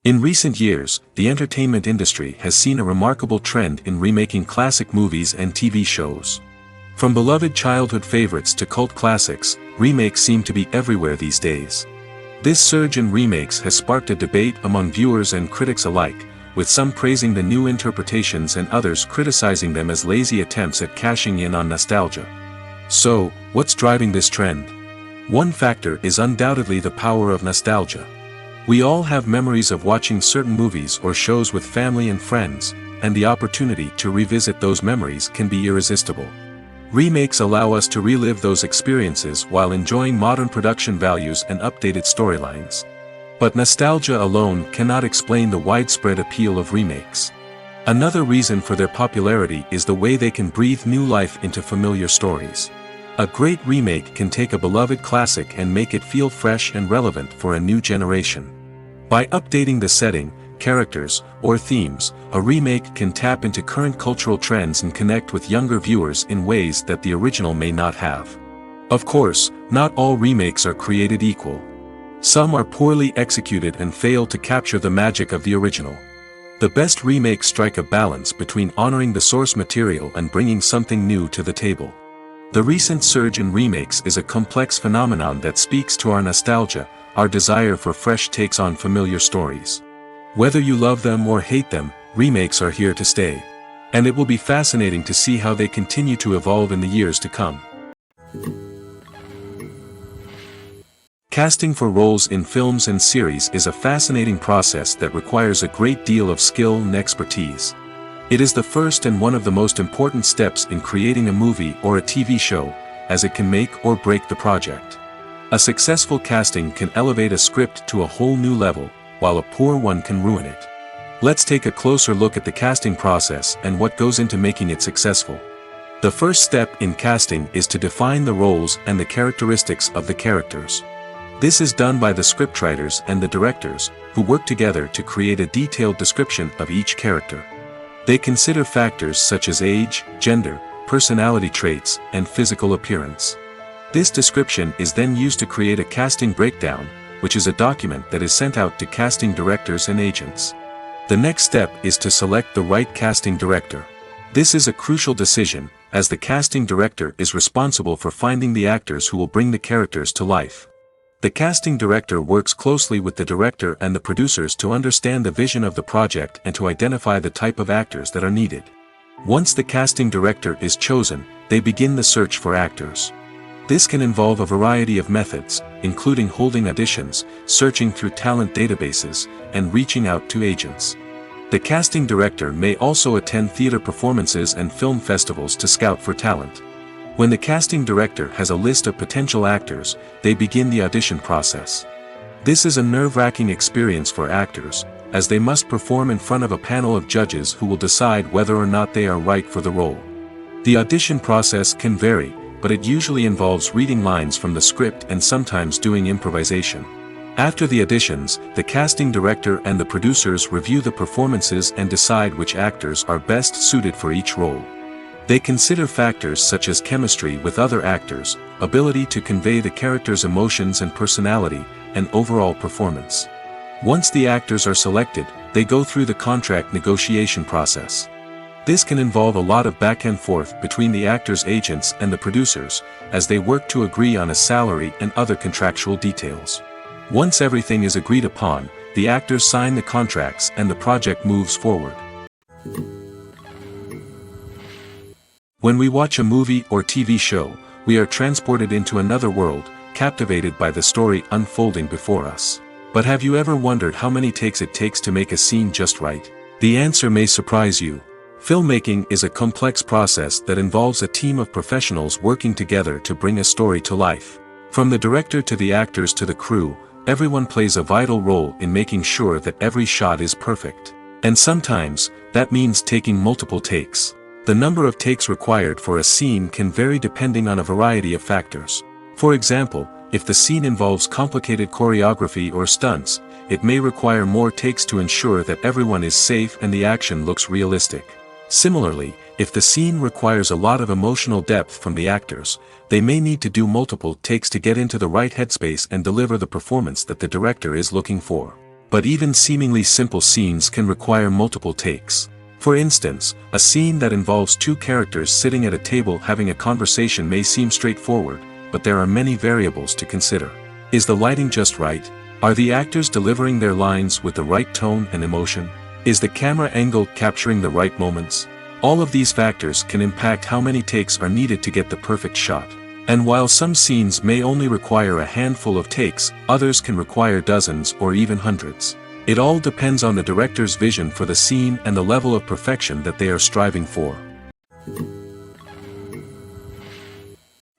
In recent years, the entertainment industry has seen a remarkable trend in remaking classic movies and TV shows. From beloved childhood favorites to cult classics, remakes seem to be everywhere these days. This surge in remakes has sparked a debate among viewers and critics alike, with some praising the new interpretations and others criticizing them as lazy attempts at cashing in on nostalgia. So, what's driving this trend? One factor is undoubtedly the power of nostalgia. We all have memories of watching certain movies or shows with family and friends, and the opportunity to revisit those memories can be irresistible. Remakes allow us to relive those experiences while enjoying modern production values and updated storylines. But nostalgia alone cannot explain the widespread appeal of remakes. Another reason for their popularity is the way they can breathe new life into familiar stories. A great remake can take a beloved classic and make it feel fresh and relevant for a new generation. By updating the setting, characters, or themes, a remake can tap into current cultural trends and connect with younger viewers in ways that the original may not have. Of course, not all remakes are created equal. Some are poorly executed and fail to capture the magic of the original. The best remakes strike a balance between honoring the source material and bringing something new to the table. The recent surge in remakes is a complex phenomenon that speaks to our nostalgia, our desire for fresh takes on familiar stories. Whether you love them or hate them, remakes are here to stay. And it will be fascinating to see how they continue to evolve in the years to come. Casting for roles in films and series is a fascinating process that requires a great deal of skill and expertise. It is the first and one of the most important steps in creating a movie or a TV show, as it can make or break the project. A successful casting can elevate a script to a whole new level, while a poor one can ruin it. Let's take a closer look at the casting process and what goes into making it successful. The first step in casting is to define the roles and the characteristics of the characters. This is done by the scriptwriters and the directors, who work together to create a detailed description of each character. They consider factors such as age, gender, personality traits, and physical appearance. This description is then used to create a casting breakdown, which is a document that is sent out to casting directors and agents. The next step is to select the right casting director. This is a crucial decision, as the casting director is responsible for finding the actors who will bring the characters to life. The casting director works closely with the director and the producers to understand the vision of the project and to identify the type of actors that are needed. Once the casting director is chosen, they begin the search for actors. This can involve a variety of methods, including holding auditions, searching through talent databases, and reaching out to agents. The casting director may also attend theater performances and film festivals to scout for talent. When the casting director has a list of potential actors, they begin the audition process. This is a nerve-wracking experience for actors, as they must perform in front of a panel of judges who will decide whether or not they are right for the role. The audition process can vary, but it usually involves reading lines from the script and sometimes doing improvisation. After the auditions, the casting director and the producers review the performances and decide which actors are best suited for each role. They consider factors such as chemistry with other actors, ability to convey the character's emotions and personality, and overall performance. Once the actors are selected, they go through the contract negotiation process. This can involve a lot of back and forth between the actors' agents and the producers, as they work to agree on a salary and other contractual details. Once everything is agreed upon, the actors sign the contracts and the project moves forward. When we watch a movie or TV show, we are transported into another world, captivated by the story unfolding before us. But have you ever wondered how many takes it takes to make a scene just right? The answer may surprise you. Filmmaking is a complex process that involves a team of professionals working together to bring a story to life. From the director to the actors to the crew, everyone plays a vital role in making sure that every shot is perfect. And sometimes, that means taking multiple takes. The number of takes required for a scene can vary depending on a variety of factors. For example, if the scene involves complicated choreography or stunts, it may require more takes to ensure that everyone is safe and the action looks realistic. Similarly, if the scene requires a lot of emotional depth from the actors, they may need to do multiple takes to get into the right headspace and deliver the performance that the director is looking for. But even seemingly simple scenes can require multiple takes. For instance, a scene that involves two characters sitting at a table having a conversation may seem straightforward, but there are many variables to consider. Is the lighting just right? Are the actors delivering their lines with the right tone and emotion? Is the camera angle capturing the right moments? All of these factors can impact how many takes are needed to get the perfect shot. And while some scenes may only require a handful of takes, others can require dozens or even hundreds. It all depends on the director's vision for the scene and the level of perfection that they are striving for.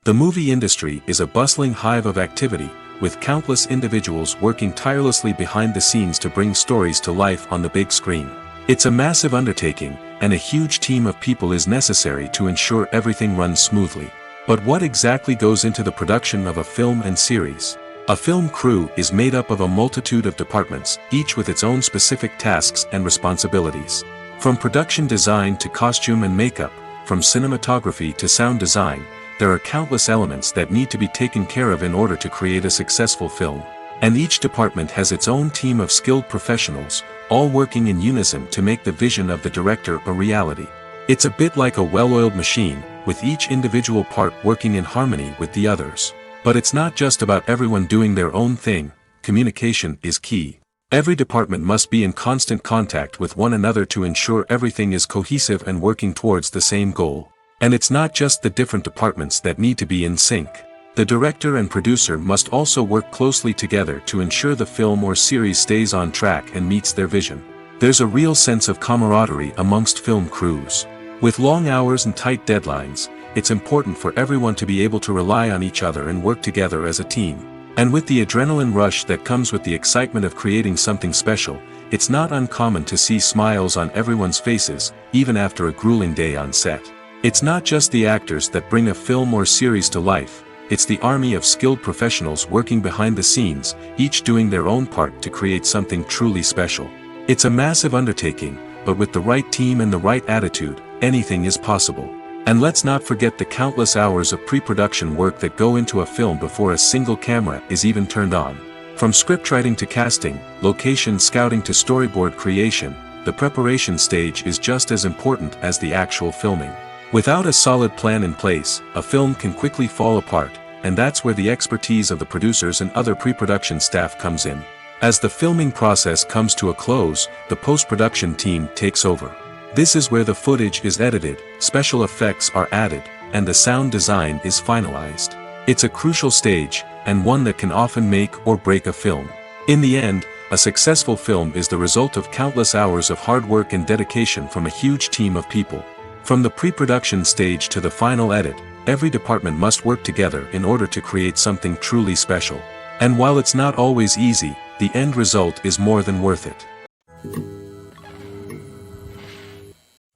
The movie industry is a bustling hive of activity, with countless individuals working tirelessly behind the scenes to bring stories to life on the big screen. It's a massive undertaking, and a huge team of people is necessary to ensure everything runs smoothly. But what exactly goes into the production of a film and series? A film crew is made up of a multitude of departments, each with its own specific tasks and responsibilities. From production design to costume and makeup, from cinematography to sound design, there are countless elements that need to be taken care of in order to create a successful film. And each department has its own team of skilled professionals, all working in unison to make the vision of the director a reality. It's a bit like a well-oiled machine, with each individual part working in harmony with the others. But it's not just about everyone doing their own thing. Communication is key. Every department must be in constant contact with one another to ensure everything is cohesive and working towards the same goal. And it's not just the different departments that need to be in sync. The director and producer must also work closely together to ensure the film or series stays on track and meets their vision. There's a real sense of camaraderie amongst film crews. With long hours and tight deadlines, it's important for everyone to be able to rely on each other and work together as a team. And with the adrenaline rush that comes with the excitement of creating something special, it's not uncommon to see smiles on everyone's faces, even after a grueling day on set. It's not just the actors that bring a film or series to life, it's the army of skilled professionals working behind the scenes, each doing their own part to create something truly special. It's a massive undertaking, but with the right team and the right attitude, anything is possible. And let's not forget the countless hours of pre-production work that go into a film before a single camera is even turned on. From scriptwriting to casting, location scouting to storyboard creation, the preparation stage is just as important as the actual filming. Without a solid plan in place, a film can quickly fall apart, and that's where the expertise of the producers and other pre-production staff comes in. As the filming process comes to a close, the post-production team takes over. This is where the footage is edited, special effects are added, and the sound design is finalized. It's a crucial stage, and one that can often make or break a film. In the end, a successful film is the result of countless hours of hard work and dedication from a huge team of people. From the pre-production stage to the final edit, every department must work together in order to create something truly special. And while it's not always easy, the end result is more than worth it.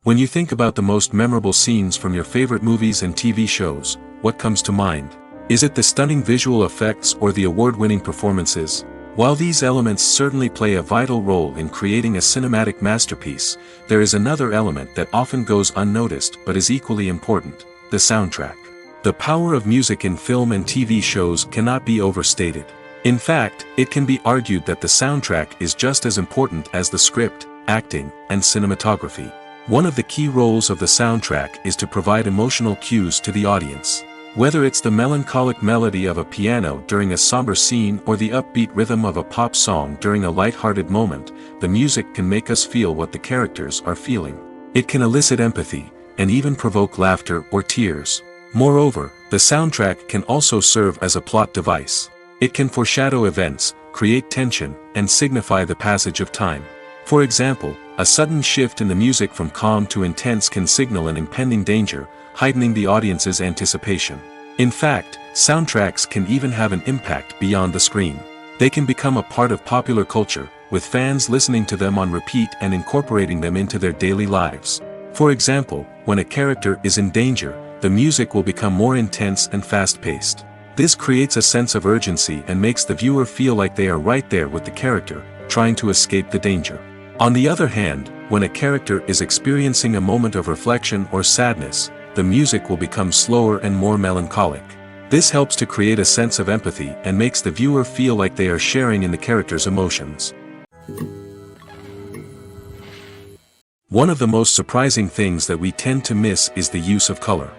When you think about the most memorable scenes from your favorite movies and TV shows, what comes to mind? Is it the stunning visual effects or the award-winning performances? While these elements certainly play a vital role in creating a cinematic masterpiece, there is another element that often goes unnoticed but is equally important: the soundtrack. The power of music in film and TV shows cannot be overstated. In fact, it can be argued that the soundtrack is just as important as the script, acting, and cinematography. One of the key roles of the soundtrack is to provide emotional cues to the audience. Whether it's the melancholic melody of a piano during a somber scene or the upbeat rhythm of a pop song during a light-hearted moment, the music can make us feel what the characters are feeling. It can elicit empathy, and even provoke laughter or tears. Moreover, the soundtrack can also serve as a plot device. It can foreshadow events, create tension, and signify the passage of time. For example, a sudden shift in the music from calm to intense can signal an impending danger, heightening the audience's anticipation. In fact, soundtracks can even have an impact beyond the screen. They can become a part of popular culture, with fans listening to them on repeat and incorporating them into their daily lives. For example, when a character is in danger, the music will become more intense and fast-paced. This creates a sense of urgency and makes the viewer feel like they are right there with the character, trying to escape the danger. On the other hand, when a character is experiencing a moment of reflection or sadness, the music will become slower and more melancholic. This helps to create a sense of empathy and makes the viewer feel like they are sharing in the character's emotions. One of the most surprising things that we tend to miss is the use of color.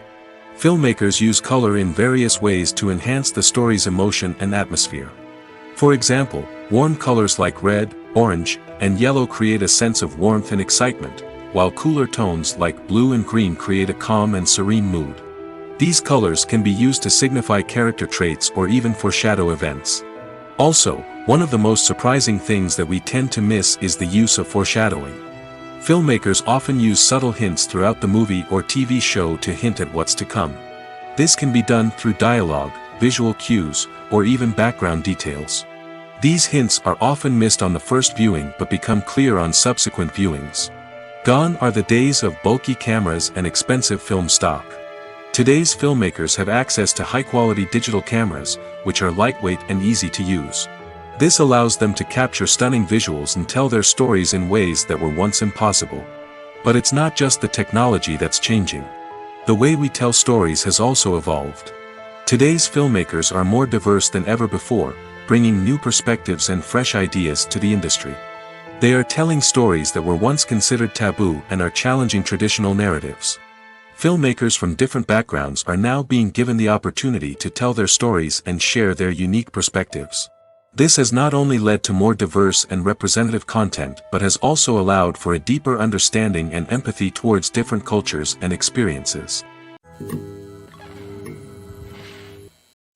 Filmmakers use color in various ways to enhance the story's emotion and atmosphere. For example, warm colors like red, orange, and yellow create a sense of warmth and excitement, while cooler tones like blue and green create a calm and serene mood. These colors can be used to signify character traits or even foreshadow events. Also, one of the most surprising things that we tend to miss is the use of foreshadowing. Filmmakers often use subtle hints throughout the movie or TV show to hint at what's to come. This can be done through dialogue, visual cues, or even background details. These hints are often missed on the first viewing but become clear on subsequent viewings. Gone are the days of bulky cameras and expensive film stock. Today's filmmakers have access to high-quality digital cameras, which are lightweight and easy to use. This allows them to capture stunning visuals and tell their stories in ways that were once impossible. But it's not just the technology that's changing. The way we tell stories has also evolved. Today's filmmakers are more diverse than ever before, bringing new perspectives and fresh ideas to the industry. They are telling stories that were once considered taboo and are challenging traditional narratives. Filmmakers from different backgrounds are now being given the opportunity to tell their stories and share their unique perspectives. This has not only led to more diverse and representative content but has also allowed for a deeper understanding and empathy towards different cultures and experiences.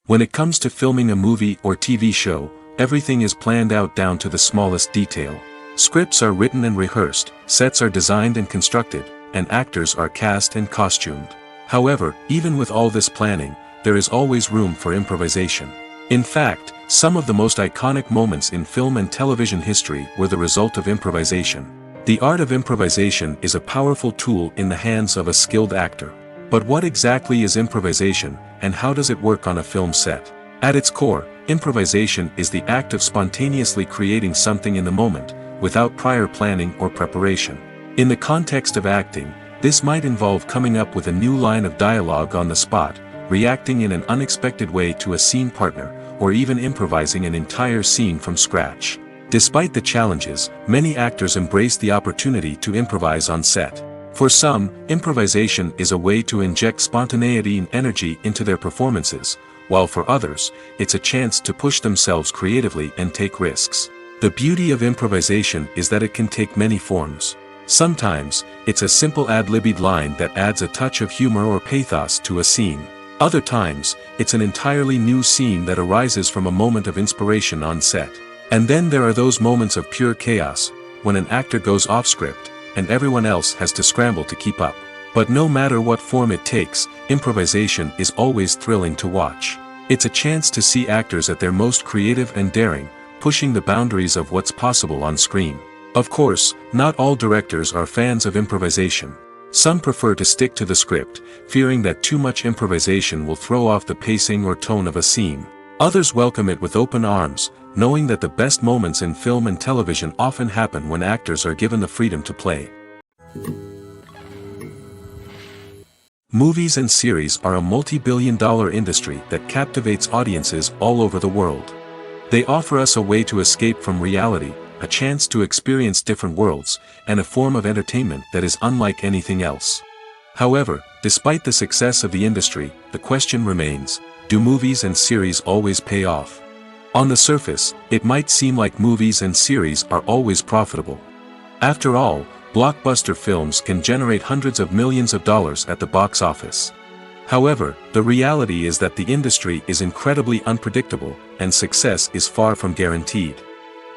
When it comes to filming a movie or TV show, everything is planned out down to the smallest detail. Scripts are written and rehearsed, sets are designed and constructed, and actors are cast and costumed. However, even with all this planning, there is always room for improvisation. In fact, Some of the most iconic moments in film and television history were the result of improvisation. The art of improvisation is a powerful tool in the hands of a skilled actor. But what exactly is improvisation, and how does it work on a film set? At its core, improvisation is the act of spontaneously creating something in the moment, without prior planning or preparation. In the context of acting, this might involve coming up with a new line of dialogue on the spot, reacting in an unexpected way to a scene partner, or even improvising an entire scene from scratch. Despite the challenges, many actors embrace the opportunity to improvise on set. For some, improvisation is a way to inject spontaneity and energy into their performances, while for others, it's a chance to push themselves creatively and take risks. The beauty of improvisation is that it can take many forms. Sometimes, it's a simple ad-libbed line that adds a touch of humor or pathos to a scene. Other times, it's an entirely new scene that arises from a moment of inspiration on set. And then there are those moments of pure chaos, when an actor goes off script, and everyone else has to scramble to keep up. But no matter what form it takes, improvisation is always thrilling to watch. It's a chance to see actors at their most creative and daring, pushing the boundaries of what's possible on screen. Of course, not all directors are fans of improvisation. Some prefer to stick to the script, fearing that too much improvisation will throw off the pacing or tone of a scene. Others welcome it with open arms, knowing that the best moments in film and television often happen when actors are given the freedom to play. Movies and series are a multi-billion-dollar industry that captivates audiences all over the world. They offer us a way to escape from reality, a chance to experience different worlds, and a form of entertainment that is unlike anything else. However, despite the success of the industry, the question remains, do movies and series always pay off? On the surface, it might seem like movies and series are always profitable. After all, blockbuster films can generate hundreds of millions of dollars at the box office. However, the reality is that the industry is incredibly unpredictable, and success is far from guaranteed.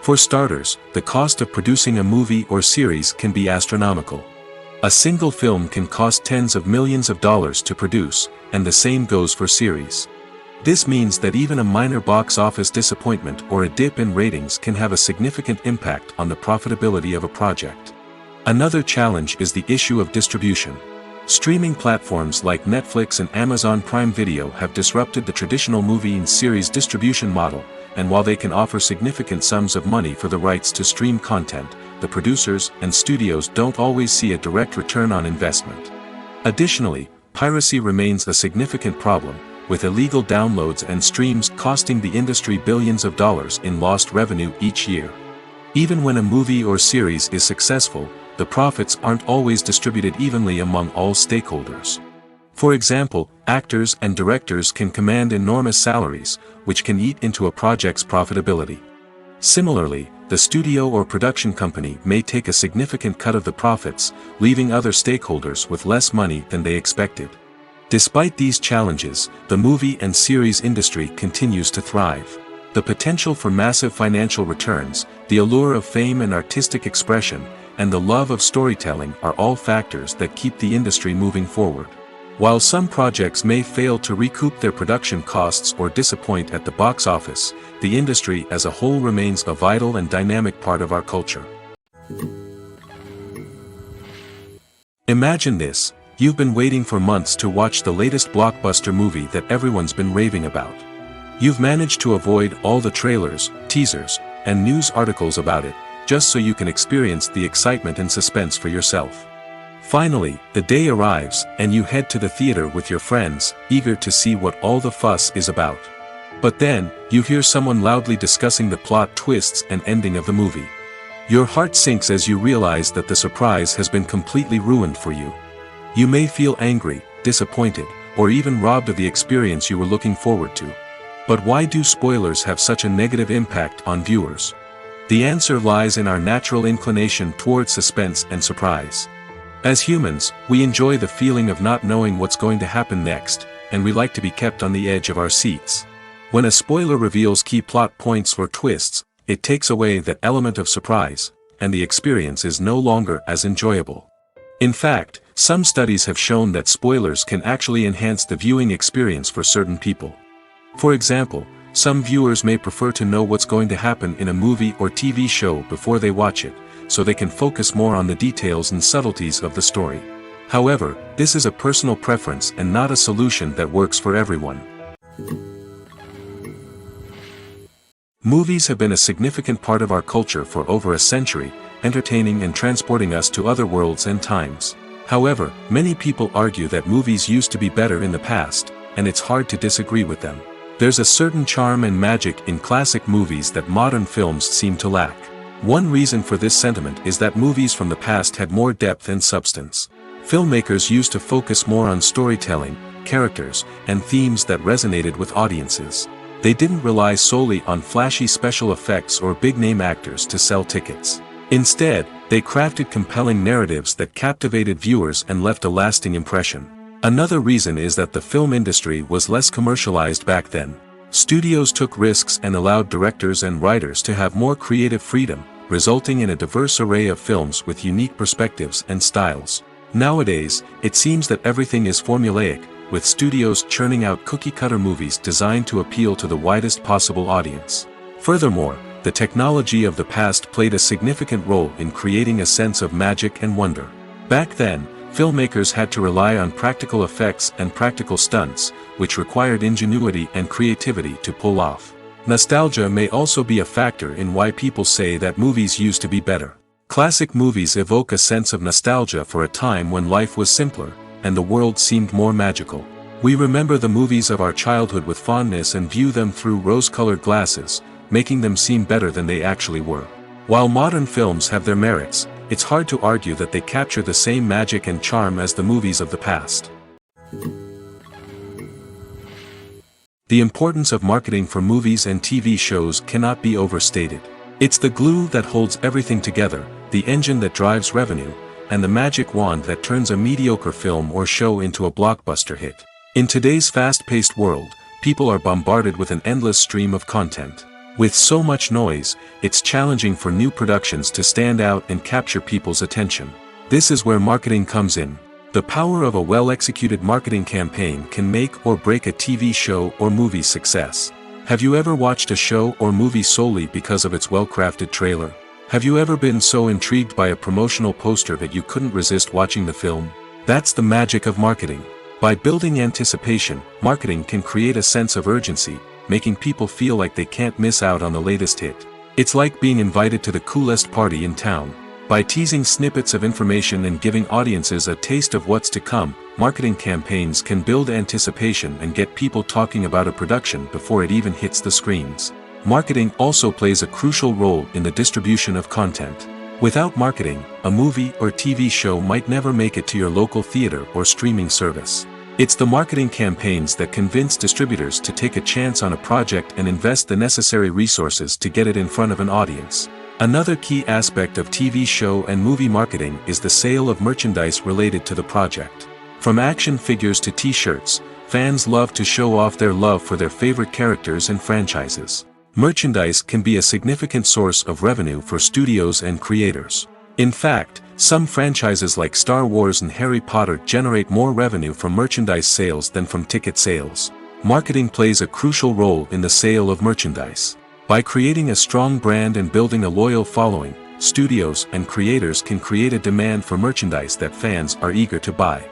For starters, the cost of producing a movie or series can be astronomical. A single film can cost tens of millions of dollars to produce, and the same goes for series. This means that even a minor box office disappointment or a dip in ratings can have a significant impact on the profitability of a project. Another challenge is the issue of distribution. Streaming platforms like Netflix and Amazon Prime Video have disrupted the traditional movie and series distribution model, and while they can offer significant sums of money for the rights to stream content, the producers and studios don't always see a direct return on investment. Additionally, piracy remains a significant problem, with illegal downloads and streams costing the industry billions of dollars in lost revenue each year. Even when a movie or series is successful, the profits aren't always distributed evenly among all stakeholders. For example, actors and directors can command enormous salaries, which can eat into a project's profitability. Similarly, the studio or production company may take a significant cut of the profits, leaving other stakeholders with less money than they expected. Despite these challenges, the movie and series industry continues to thrive. The potential for massive financial returns, the allure of fame and artistic expression, and the love of storytelling are all factors that keep the industry moving forward. While some projects may fail to recoup their production costs or disappoint at the box office, the industry as a whole remains a vital and dynamic part of our culture. Imagine this. You've been waiting for months to watch the latest blockbuster movie that everyone's been raving about. You've managed to avoid all the trailers, teasers, and news articles about it, just so you can experience the excitement and suspense for yourself. Finally, the day arrives, and you head to the theater with your friends, eager to see what all the fuss is about. But then, you hear someone loudly discussing the plot twists and ending of the movie. Your heart sinks as you realize that the surprise has been completely ruined for you. You may feel angry, disappointed, or even robbed of the experience you were looking forward to. But why do spoilers have such a negative impact on viewers? The answer lies in our natural inclination towards suspense and surprise. As humans, we enjoy the feeling of not knowing what's going to happen next, and we like to be kept on the edge of our seats. When a spoiler reveals key plot points or twists, it takes away that element of surprise, and the experience is no longer as enjoyable. In fact, some studies have shown that spoilers can actually enhance the viewing experience for certain people. For example, Some viewers may prefer to know what's going to happen in a movie or TV show before they watch it, so they can focus more on the details and subtleties of the story. However, this is a personal preference and not a solution that works for everyone. Movies have been a significant part of our culture for over a century, entertaining and transporting us to other worlds and times. However, many people argue that movies used to be better in the past, and it's hard to disagree with them. There's a certain charm and magic in classic movies that modern films seem to lack. One reason for this sentiment is that movies from the past had more depth and substance. Filmmakers used to focus more on storytelling, characters, and themes that resonated with audiences. They didn't rely solely on flashy special effects or big-name actors to sell tickets. Instead, they crafted compelling narratives that captivated viewers and left a lasting impression. Another reason is that the film industry was less commercialized back then. Studios took risks and allowed directors and writers to have more creative freedom, resulting in a diverse array of films with unique perspectives and styles. Nowadays, it seems that everything is formulaic, with studios churning out cookie-cutter movies designed to appeal to the widest possible audience. Furthermore, the technology of the past played a significant role in creating a sense of magic and wonder. Back then, filmmakers had to rely on practical effects and practical stunts, which required ingenuity and creativity to pull off. Nostalgia may also be a factor in why people say that movies used to be better. Classic movies evoke a sense of nostalgia for a time when life was simpler, and the world seemed more magical. We remember the movies of our childhood with fondness and view them through rose-colored glasses, making them seem better than they actually were. While modern films have their merits, it's hard to argue that they capture the same magic and charm as the movies of the past. The importance of marketing for movies and TV shows cannot be overstated. It's the glue that holds everything together, the engine that drives revenue, and the magic wand that turns a mediocre film or show into a blockbuster hit. In today's fast-paced world, people are bombarded with an endless stream of content. With so much noise, it's challenging for new productions to stand out and capture people's attention. This is where marketing comes in. The power of a well-executed marketing campaign can make or break a TV show or movie's success. Have you ever watched a show or movie solely because of its well-crafted trailer? Have you ever been so intrigued by a promotional poster that you couldn't resist watching the film? That's the magic of marketing. By building anticipation, marketing can create a sense of urgency, making people feel like they can't miss out on the latest hit. It's like being invited to the coolest party in town. By teasing snippets of information and giving audiences a taste of what's to come, marketing campaigns can build anticipation and get people talking about a production before it even hits the screens. Marketing also plays a crucial role in the distribution of content. Without marketing, a movie or TV show might never make it to your local theater or streaming service. It's the marketing campaigns that convince distributors to take a chance on a project and invest the necessary resources to get it in front of an audience. Another key aspect of TV show and movie marketing is the sale of merchandise related to the project. From action figures to t-shirts, fans love to show off their love for their favorite characters and franchises. Merchandise can be a significant source of revenue for studios and creators. In fact, some franchises like Star Wars and Harry Potter generate more revenue from merchandise sales than from ticket sales. Marketing plays a crucial role in the sale of merchandise. By creating a strong brand and building a loyal following, studios and creators can create a demand for merchandise that fans are eager to buy.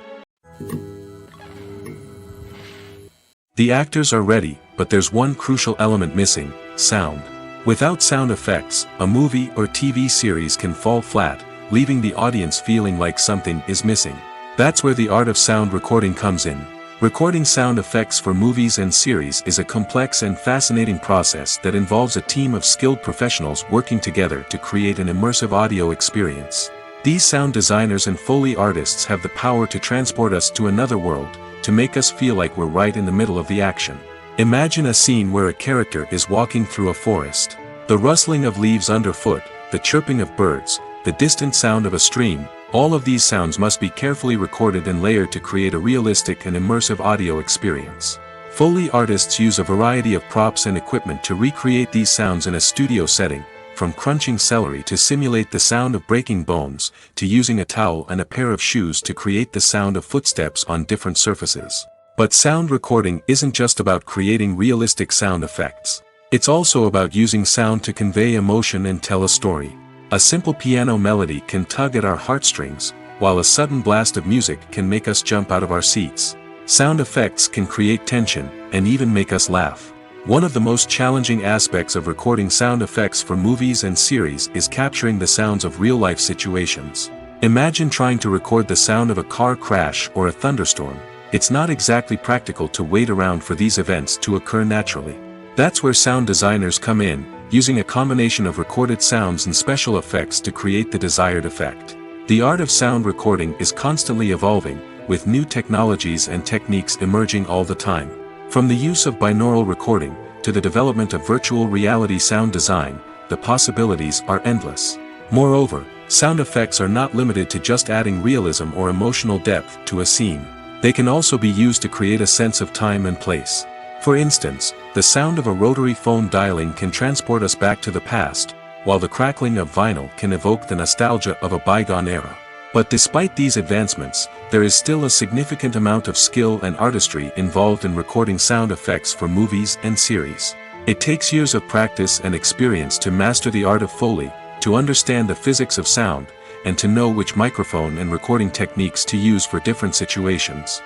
The actors are ready, but there's one crucial element missing: sound. Without sound effects, a movie or TV series can fall flat, leaving the audience feeling like something is missing. That's where the art of sound recording comes in. Recording sound effects for movies and series is a complex and fascinating process that involves a team of skilled professionals working together to create an immersive audio experience. These sound designers and Foley artists have the power to transport us to another world, to make us feel like we're right in the middle of the action. Imagine a scene where a character is walking through a forest. The rustling of leaves underfoot, the chirping of birds, the distant sound of a stream, all of these sounds must be carefully recorded and layered to create a realistic and immersive audio experience. Foley artists use a variety of props and equipment to recreate these sounds in a studio setting, from crunching celery to simulate the sound of breaking bones, to using a towel and a pair of shoes to create the sound of footsteps on different surfaces. But sound recording isn't just about creating realistic sound effects. It's also about using sound to convey emotion and tell a story. A simple piano melody can tug at our heartstrings, while a sudden blast of music can make us jump out of our seats. Sound effects can create tension, and even make us laugh. One of the most challenging aspects of recording sound effects for movies and series is capturing the sounds of real-life situations. Imagine trying to record the sound of a car crash or a thunderstorm. It's not exactly practical to wait around for these events to occur naturally. That's where sound designers come in, using a combination of recorded sounds and special effects to create the desired effect. The art of sound recording is constantly evolving, with new technologies and techniques emerging all the time. From the use of binaural recording, to the development of virtual reality sound design, the possibilities are endless. Moreover, sound effects are not limited to just adding realism or emotional depth to a scene. They can also be used to create a sense of time and place. For instance, the sound of a rotary phone dialing can transport us back to the past, while the crackling of vinyl can evoke the nostalgia of a bygone era. But despite these advancements, there is still a significant amount of skill and artistry involved in recording sound effects for movies and series. It takes years of practice and experience to master the art of Foley, to understand the physics of sound, and to know which microphone and recording techniques to use for different situations.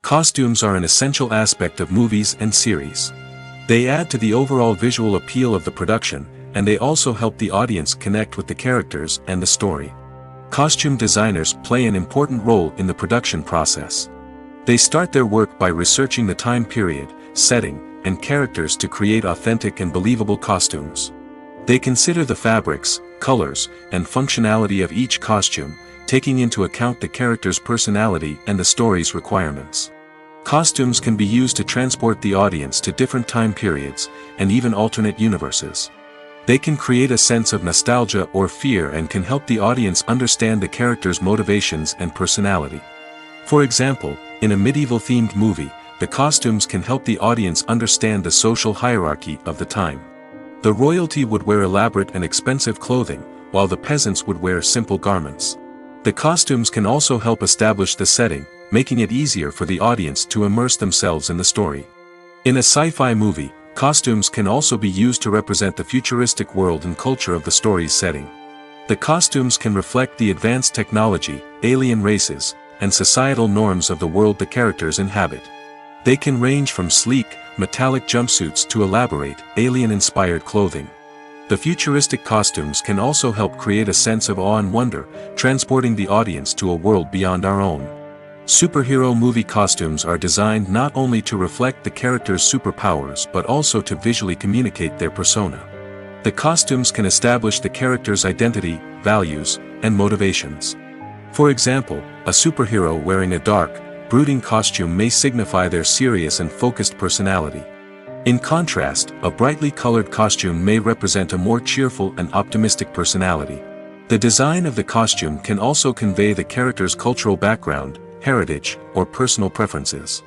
Costumes are an essential aspect of movies and series. They add to the overall visual appeal of the production, and they also help the audience connect with the characters and the story. Costume designers play an important role in the production process. They start their work by researching the time period, setting, and characters to create authentic and believable costumes. They consider the fabrics, colors, and functionality of each costume, taking into account the character's personality and the story's requirements. Costumes can be used to transport the audience to different time periods, and even alternate universes. They can create a sense of nostalgia or fear and can help the audience understand the character's motivations and personality. For example, in a medieval-themed movie, the costumes can help the audience understand the social hierarchy of the time. The royalty would wear elaborate and expensive clothing, while the peasants would wear simple garments. The costumes can also help establish the setting, making it easier for the audience to immerse themselves in the story. In a sci-fi movie, costumes can also be used to represent the futuristic world and culture of the story's setting. The costumes can reflect the advanced technology, alien races, and societal norms of the world the characters inhabit. They can range from sleek, metallic jumpsuits to elaborate, alien-inspired clothing. The futuristic costumes can also help create a sense of awe and wonder, transporting the audience to a world beyond our own. Superhero movie costumes are designed not only to reflect the character's superpowers but also to visually communicate their persona. The costumes can establish the character's identity, values, and motivations. For example, a superhero wearing a dark, brooding costume may signify their serious and focused personality. In contrast, a brightly colored costume may represent a more cheerful and optimistic personality. The design of the costume can also convey the character's cultural background, heritage, or personal preferences.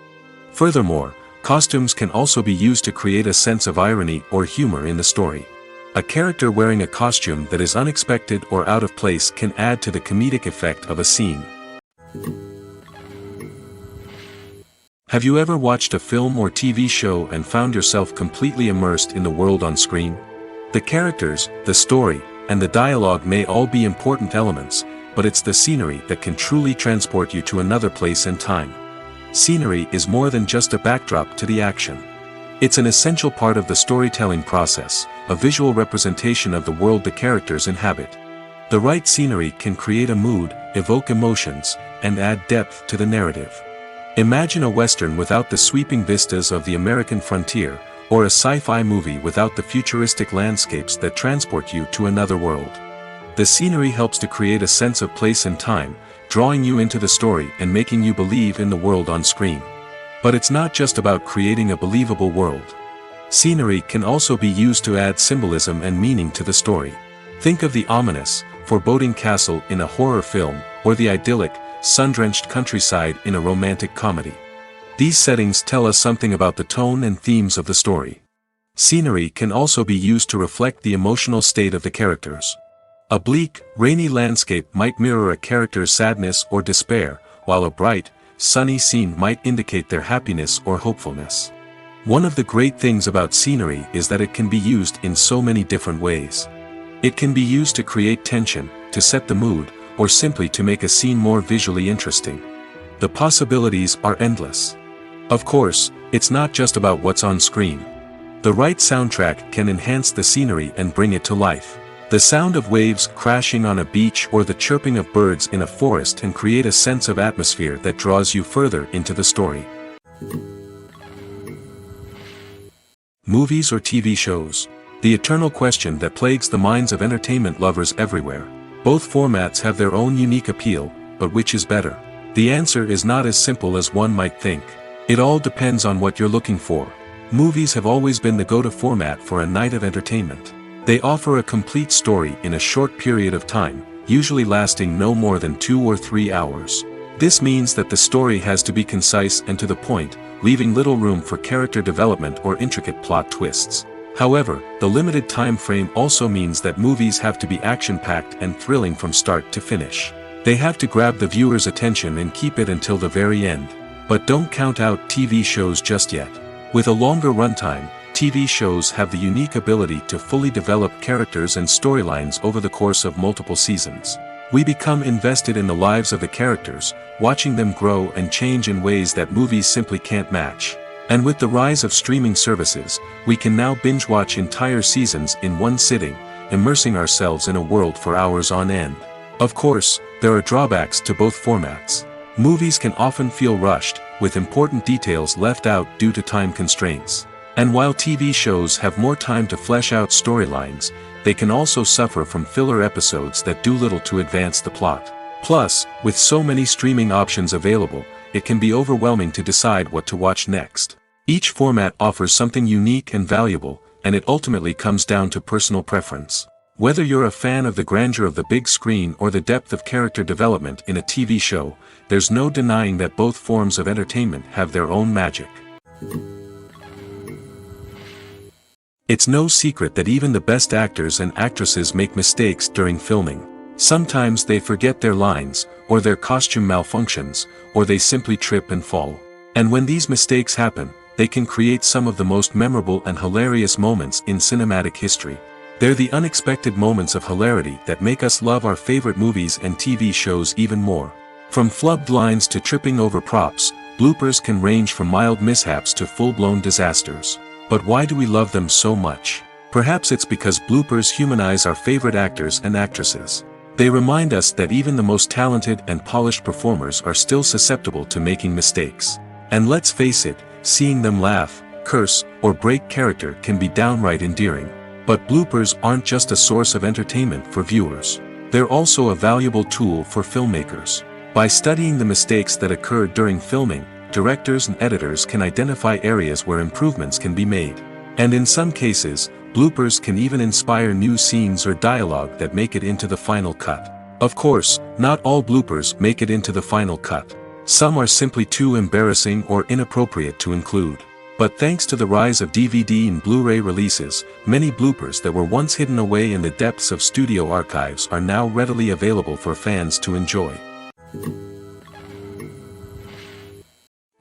Furthermore, costumes can also be used to create a sense of irony or humor in the story. A character wearing a costume that is unexpected or out of place can add to the comedic effect of a scene. Have you ever watched a film or TV show and found yourself completely immersed in the world on screen? The characters, the story, and the dialogue may all be important elements, but it's the scenery that can truly transport you to another place and time. Scenery is more than just a backdrop to the action. It's an essential part of the storytelling process, a visual representation of the world the characters inhabit. The right scenery can create a mood, evoke emotions, and add depth to the narrative. Imagine a Western without the sweeping vistas of the American frontier, or a sci-fi movie without the futuristic landscapes that transport you to another world. The scenery helps to create a sense of place and time, drawing you into the story and making you believe in the world on screen. But it's not just about creating a believable world. Scenery can also be used to add symbolism and meaning to the story. Think of the ominous, foreboding castle in a horror film, or the idyllic, sun-drenched countryside in a romantic comedy. These settings tell us something about the tone and themes of the story. Scenery can also be used to reflect the emotional state of the characters. A bleak, rainy landscape might mirror a character's sadness or despair, while a bright, sunny scene might indicate their happiness or hopefulness. One of the great things about scenery is that it can be used in so many different ways. It can be used to create tension, to set the mood, or simply to make a scene more visually interesting. The possibilities are endless. Of course, it's not just about what's on screen. The right soundtrack can enhance the scenery and bring it to life. The sound of waves crashing on a beach or the chirping of birds in a forest can create a sense of atmosphere that draws you further into the story. Movies or TV shows? The eternal question that plagues the minds of entertainment lovers everywhere. Both formats have their own unique appeal, but which is better? The answer is not as simple as one might think. It all depends on what you're looking for. Movies have always been the go-to format for a night of entertainment. They offer a complete story in a short period of time, usually lasting no more than 2 or 3 hours. This means that the story has to be concise and to the point, leaving little room for character development or intricate plot twists. However, the limited time frame also means that movies have to be action-packed and thrilling from start to finish. They have to grab the viewer's attention and keep it until the very end. But don't count out TV shows just yet. With a longer runtime, TV shows have the unique ability to fully develop characters and storylines over the course of multiple seasons. We become invested in the lives of the characters, watching them grow and change in ways that movies simply can't match. And with the rise of streaming services, we can now binge-watch entire seasons in one sitting, immersing ourselves in a world for hours on end. Of course, there are drawbacks to both formats. Movies can often feel rushed, with important details left out due to time constraints. And while TV shows have more time to flesh out storylines, they can also suffer from filler episodes that do little to advance the plot. Plus, with so many streaming options available, it can be overwhelming to decide what to watch next. Each format offers something unique and valuable, and it ultimately comes down to personal preference. Whether you're a fan of the grandeur of the big screen or the depth of character development in a TV show, there's no denying that both forms of entertainment have their own magic. It's no secret that even the best actors and actresses make mistakes during filming. Sometimes they forget their lines, or their costume malfunctions, or they simply trip and fall. And when these mistakes happen, they can create some of the most memorable and hilarious moments in cinematic history. They're the unexpected moments of hilarity that make us love our favorite movies and TV shows even more. From flubbed lines to tripping over props, bloopers can range from mild mishaps to full-blown disasters. But why do we love them so much? Perhaps it's because bloopers humanize our favorite actors and actresses. They remind us that even the most talented and polished performers are still susceptible to making mistakes. And let's face it, seeing them laugh, curse, or break character can be downright endearing. But bloopers aren't just a source of entertainment for viewers. They're also a valuable tool for filmmakers. By studying the mistakes that occurred during filming, directors and editors can identify areas where improvements can be made. And in some cases, bloopers can even inspire new scenes or dialogue that make it into the final cut. Of course, not all bloopers make it into the final cut. Some are simply too embarrassing or inappropriate to include. But thanks to the rise of DVD and Blu-ray releases, many bloopers that were once hidden away in the depths of studio archives are now readily available for fans to enjoy.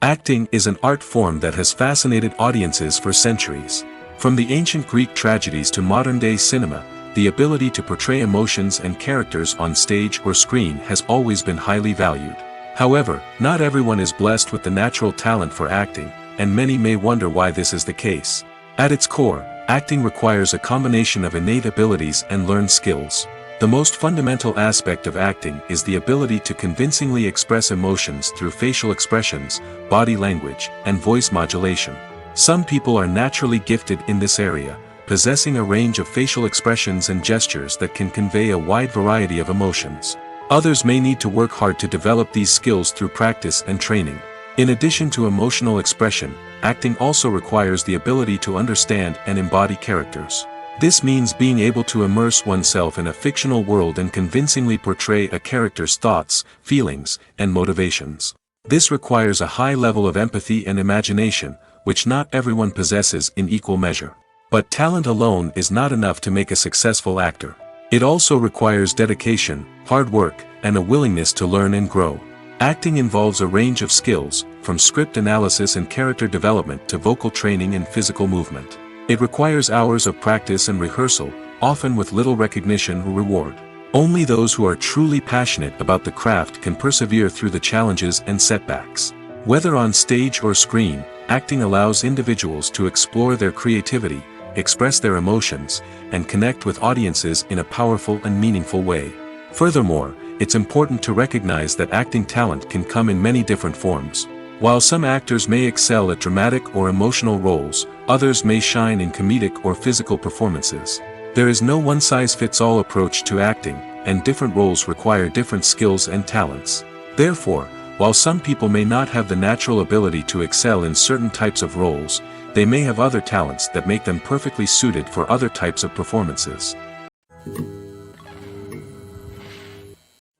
Acting is an art form that has fascinated audiences for centuries. From the ancient Greek tragedies to modern-day cinema, the ability to portray emotions and characters on stage or screen has always been highly valued. However, not everyone is blessed with the natural talent for acting, and many may wonder why this is the case. At its core, acting requires a combination of innate abilities and learned skills. The most fundamental aspect of acting is the ability to convincingly express emotions through facial expressions, body language, and voice modulation. Some people are naturally gifted in this area, possessing a range of facial expressions and gestures that can convey a wide variety of emotions. Others may need to work hard to develop these skills through practice and training. In addition to emotional expression, acting also requires the ability to understand and embody characters. This means being able to immerse oneself in a fictional world and convincingly portray a character's thoughts, feelings, and motivations. This requires a high level of empathy and imagination, which not everyone possesses in equal measure. But talent alone is not enough to make a successful actor. It also requires dedication, hard work, and a willingness to learn and grow. Acting involves a range of skills, from script analysis and character development to vocal training and physical movement. It requires hours of practice and rehearsal, often with little recognition or reward. Only those who are truly passionate about the craft can persevere through the challenges and setbacks. Whether on stage or screen, acting allows individuals to explore their creativity, express their emotions, and connect with audiences in a powerful and meaningful way. Furthermore, it's important to recognize that acting talent can come in many different forms. While some actors may excel at dramatic or emotional roles, others may shine in comedic or physical performances. There is no one-size-fits-all approach to acting, and different roles require different skills and talents. Therefore, while some people may not have the natural ability to excel in certain types of roles, they may have other talents that make them perfectly suited for other types of performances.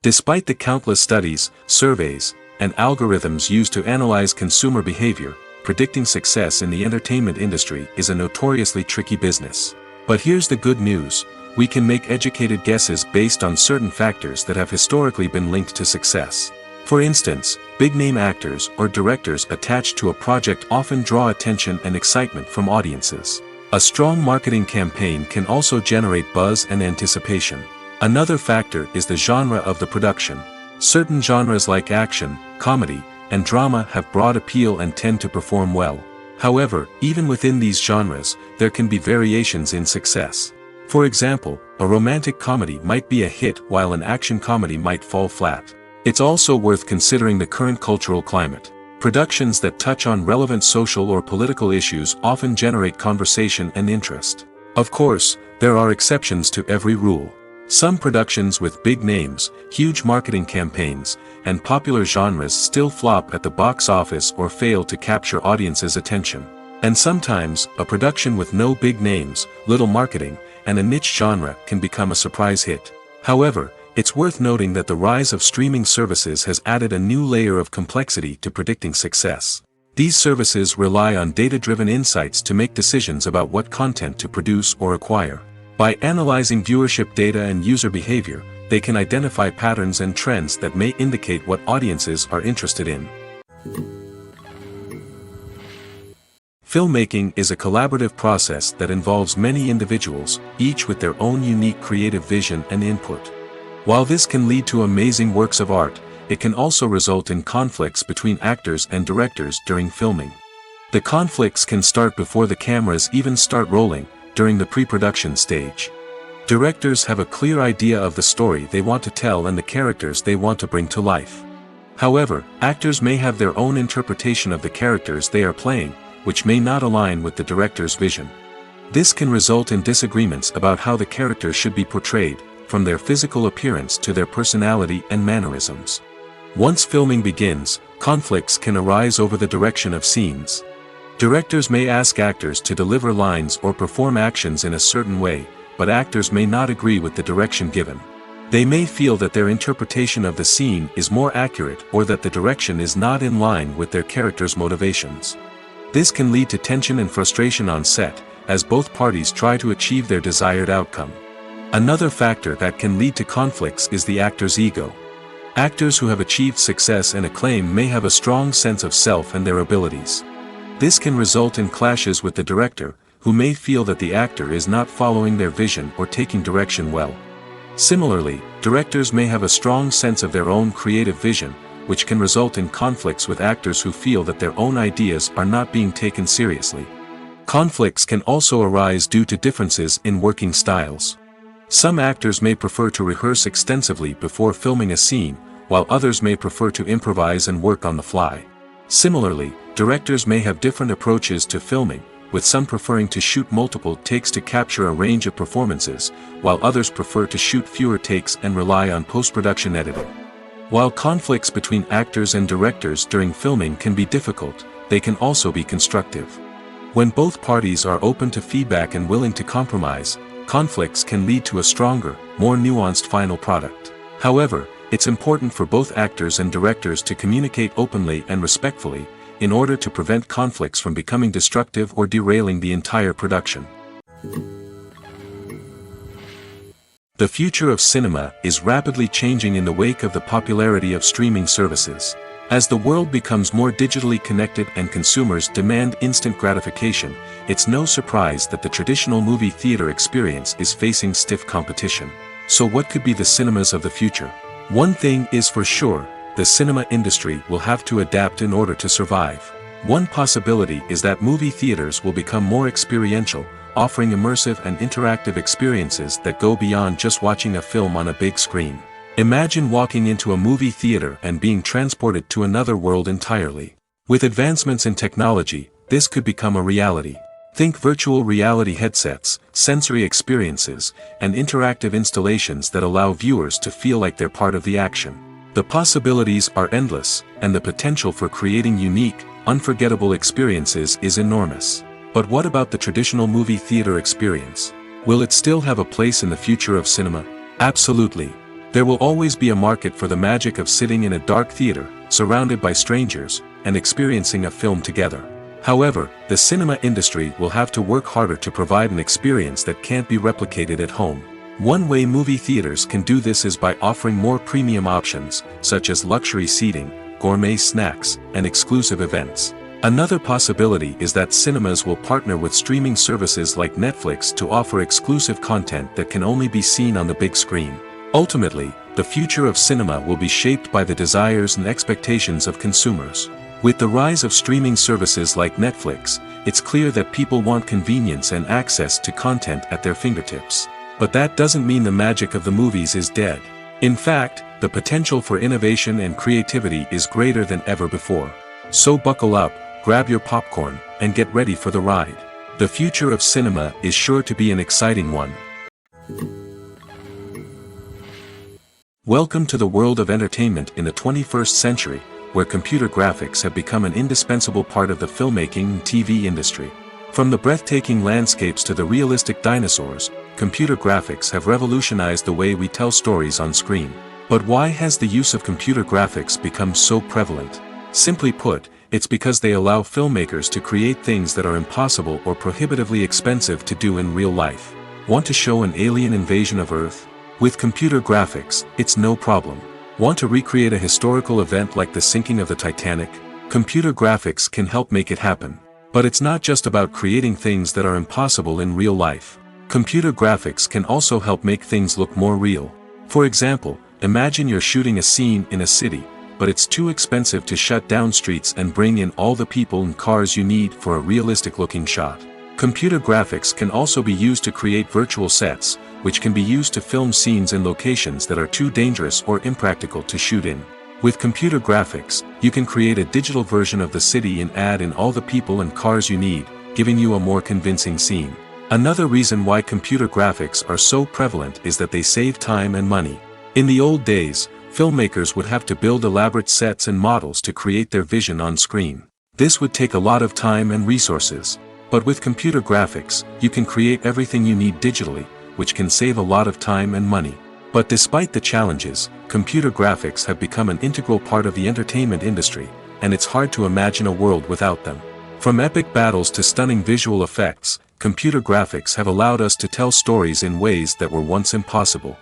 Despite the countless studies, surveys, and algorithms used to analyze consumer behavior, predicting success in the entertainment industry is a notoriously tricky business. But here's the good news: we can make educated guesses based on certain factors that have historically been linked to success. For instance, big-name actors or directors attached to a project often draw attention and excitement from audiences. A strong marketing campaign can also generate buzz and anticipation. Another factor is the genre of the production. Certain genres like action, comedy, and drama have broad appeal and tend to perform well. However, even within these genres, there can be variations in success. For example, a romantic comedy might be a hit while an action comedy might fall flat. It's also worth considering the current cultural climate. Productions that touch on relevant social or political issues often generate conversation and interest. Of course, there are exceptions to every rule. Some productions with big names, huge marketing campaigns, and popular genres still flop at the box office or fail to capture audiences' attention. And sometimes, a production with no big names, little marketing, and a niche genre can become a surprise hit. However, it's worth noting that the rise of streaming services has added a new layer of complexity to predicting success. These services rely on data-driven insights to make decisions about what content to produce or acquire. By analyzing viewership data and user behavior, they can identify patterns and trends that may indicate what audiences are interested in. Filmmaking is a collaborative process that involves many individuals, each with their own unique creative vision and input. While this can lead to amazing works of art, it can also result in conflicts between actors and directors during filming. The conflicts can start before the cameras even start rolling, during the pre-production stage. Directors have a clear idea of the story they want to tell and the characters they want to bring to life. However, actors may have their own interpretation of the characters they are playing, which may not align with the director's vision. This can result in disagreements about how the characters should be portrayed, from their physical appearance to their personality and mannerisms. Once filming begins, conflicts can arise over the direction of scenes. Directors may ask actors to deliver lines or perform actions in a certain way, but actors may not agree with the direction given. They may feel that their interpretation of the scene is more accurate or that the direction is not in line with their character's motivations. This can lead to tension and frustration on set, as both parties try to achieve their desired outcome. Another factor that can lead to conflicts is the actor's ego. Actors who have achieved success and acclaim may have a strong sense of self and their abilities. This can result in clashes with the director, who may feel that the actor is not following their vision or taking direction well. Similarly, directors may have a strong sense of their own creative vision, which can result in conflicts with actors who feel that their own ideas are not being taken seriously. Conflicts can also arise due to differences in working styles. Some actors may prefer to rehearse extensively before filming a scene, while others may prefer to improvise and work on the fly. Similarly, directors may have different approaches to filming, with some preferring to shoot multiple takes to capture a range of performances, while others prefer to shoot fewer takes and rely on post-production editing. While conflicts between actors and directors during filming can be difficult, they can also be constructive. When both parties are open to feedback and willing to compromise, conflicts can lead to a stronger, more nuanced final product. However, it's important for both actors and directors to communicate openly and respectfully, in order to prevent conflicts from becoming destructive or derailing the entire production. The future of cinema is rapidly changing in the wake of the popularity of streaming services. As the world becomes more digitally connected and consumers demand instant gratification, it's no surprise that the traditional movie theater experience is facing stiff competition. So what could be the cinemas of the future? One thing is for sure, the cinema industry will have to adapt in order to survive. One possibility is that movie theaters will become more experiential, offering immersive and interactive experiences that go beyond just watching a film on a big screen. Imagine walking into a movie theater and being transported to another world entirely. With advancements in technology, this could become a reality. Think virtual reality headsets, sensory experiences, and interactive installations that allow viewers to feel like they're part of the action. The possibilities are endless, and the potential for creating unique, unforgettable experiences is enormous. But what about the traditional movie theater experience? Will it still have a place in the future of cinema? Absolutely. There will always be a market for the magic of sitting in a dark theater, surrounded by strangers, and experiencing a film together. However, the cinema industry will have to work harder to provide an experience that can't be replicated at home. One way movie theaters can do this is by offering more premium options, such as luxury seating, gourmet snacks, and exclusive events. Another possibility is that cinemas will partner with streaming services like Netflix to offer exclusive content that can only be seen on the big screen. Ultimately, the future of cinema will be shaped by the desires and expectations of consumers. With the rise of streaming services like Netflix, it's clear that people want convenience and access to content at their fingertips. But that doesn't mean the magic of the movies is dead. In fact, the potential for innovation and creativity is greater than ever before. So buckle up, grab your popcorn, and get ready for the ride. The future of cinema is sure to be an exciting one. Welcome to the world of entertainment in the 21st century, where computer graphics have become an indispensable part of the filmmaking and TV industry. From the breathtaking landscapes to the realistic dinosaurs, computer graphics have revolutionized the way we tell stories on screen. But why has the use of computer graphics become so prevalent? Simply put, it's because they allow filmmakers to create things that are impossible or prohibitively expensive to do in real life. Want to show an alien invasion of Earth? With computer graphics, it's no problem. Want to recreate a historical event like the sinking of the Titanic? Computer graphics can help make it happen. But it's not just about creating things that are impossible in real life. Computer graphics can also help make things look more real. For example, imagine you're shooting a scene in a city, but it's too expensive to shut down streets and bring in all the people and cars you need for a realistic-looking shot. Computer graphics can also be used to create virtual sets, which can be used to film scenes in locations that are too dangerous or impractical to shoot in. With computer graphics, you can create a digital version of the city and add in all the people and cars you need, giving you a more convincing scene. Another reason why computer graphics are so prevalent is that they save time and money. In the old days, filmmakers would have to build elaborate sets and models to create their vision on screen. This would take a lot of time and resources. But with computer graphics, you can create everything you need digitally, which can save a lot of time and money. But despite the challenges, computer graphics have become an integral part of the entertainment industry, and it's hard to imagine a world without them. From epic battles to stunning visual effects, computer graphics have allowed us to tell stories in ways that were once impossible.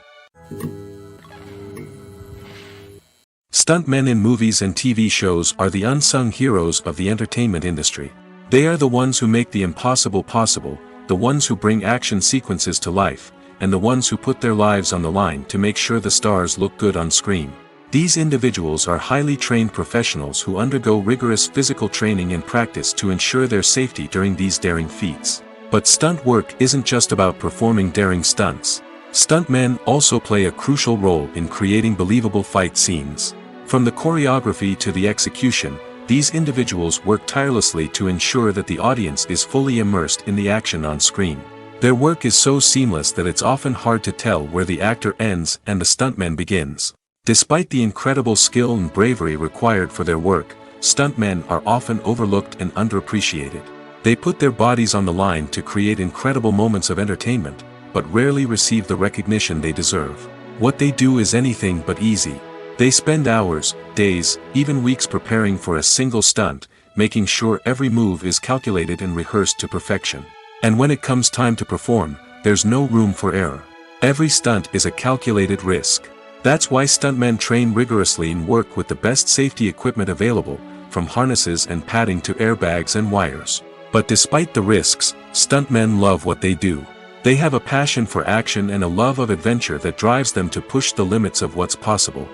Stuntmen in movies and TV shows are the unsung heroes of the entertainment industry. They are the ones who make the impossible possible, the ones who bring action sequences to life, and the ones who put their lives on the line to make sure the stars look good on screen. These individuals are highly trained professionals who undergo rigorous physical training and practice to ensure their safety during these daring feats. But stunt work isn't just about performing daring stunts. Stuntmen also play a crucial role in creating believable fight scenes. From the choreography to the execution, these individuals work tirelessly to ensure that the audience is fully immersed in the action on screen. Their work is so seamless that it's often hard to tell where the actor ends and the stuntman begins. Despite the incredible skill and bravery required for their work, stuntmen are often overlooked and underappreciated. They put their bodies on the line to create incredible moments of entertainment, but rarely receive the recognition they deserve. What they do is anything but easy. They spend hours, days, even weeks preparing for a single stunt, making sure every move is calculated and rehearsed to perfection. And when it comes time to perform, there's no room for error. Every stunt is a calculated risk. That's why stuntmen train rigorously and work with the best safety equipment available, from harnesses and padding to airbags and wires. But despite the risks, stuntmen love what they do. They have a passion for action and a love of adventure that drives them to push the limits of what's possible.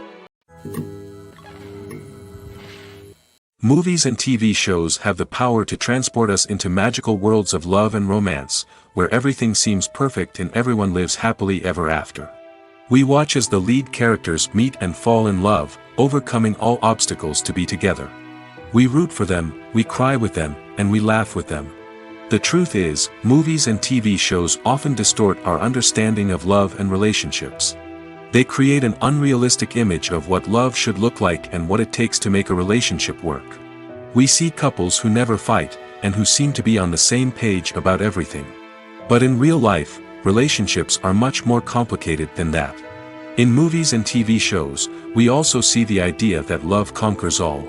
Movies and TV shows have the power to transport us into magical worlds of love and romance, where everything seems perfect and everyone lives happily ever after. We watch as the lead characters meet and fall in love, overcoming all obstacles to be together. We root for them, we cry with them, and we laugh with them. The truth is, movies and TV shows often distort our understanding of love and relationships. They create an unrealistic image of what love should look like and what it takes to make a relationship work. We see couples who never fight, and who seem to be on the same page about everything. But in real life, relationships are much more complicated than that. In movies and TV shows, we also see the idea that love conquers all.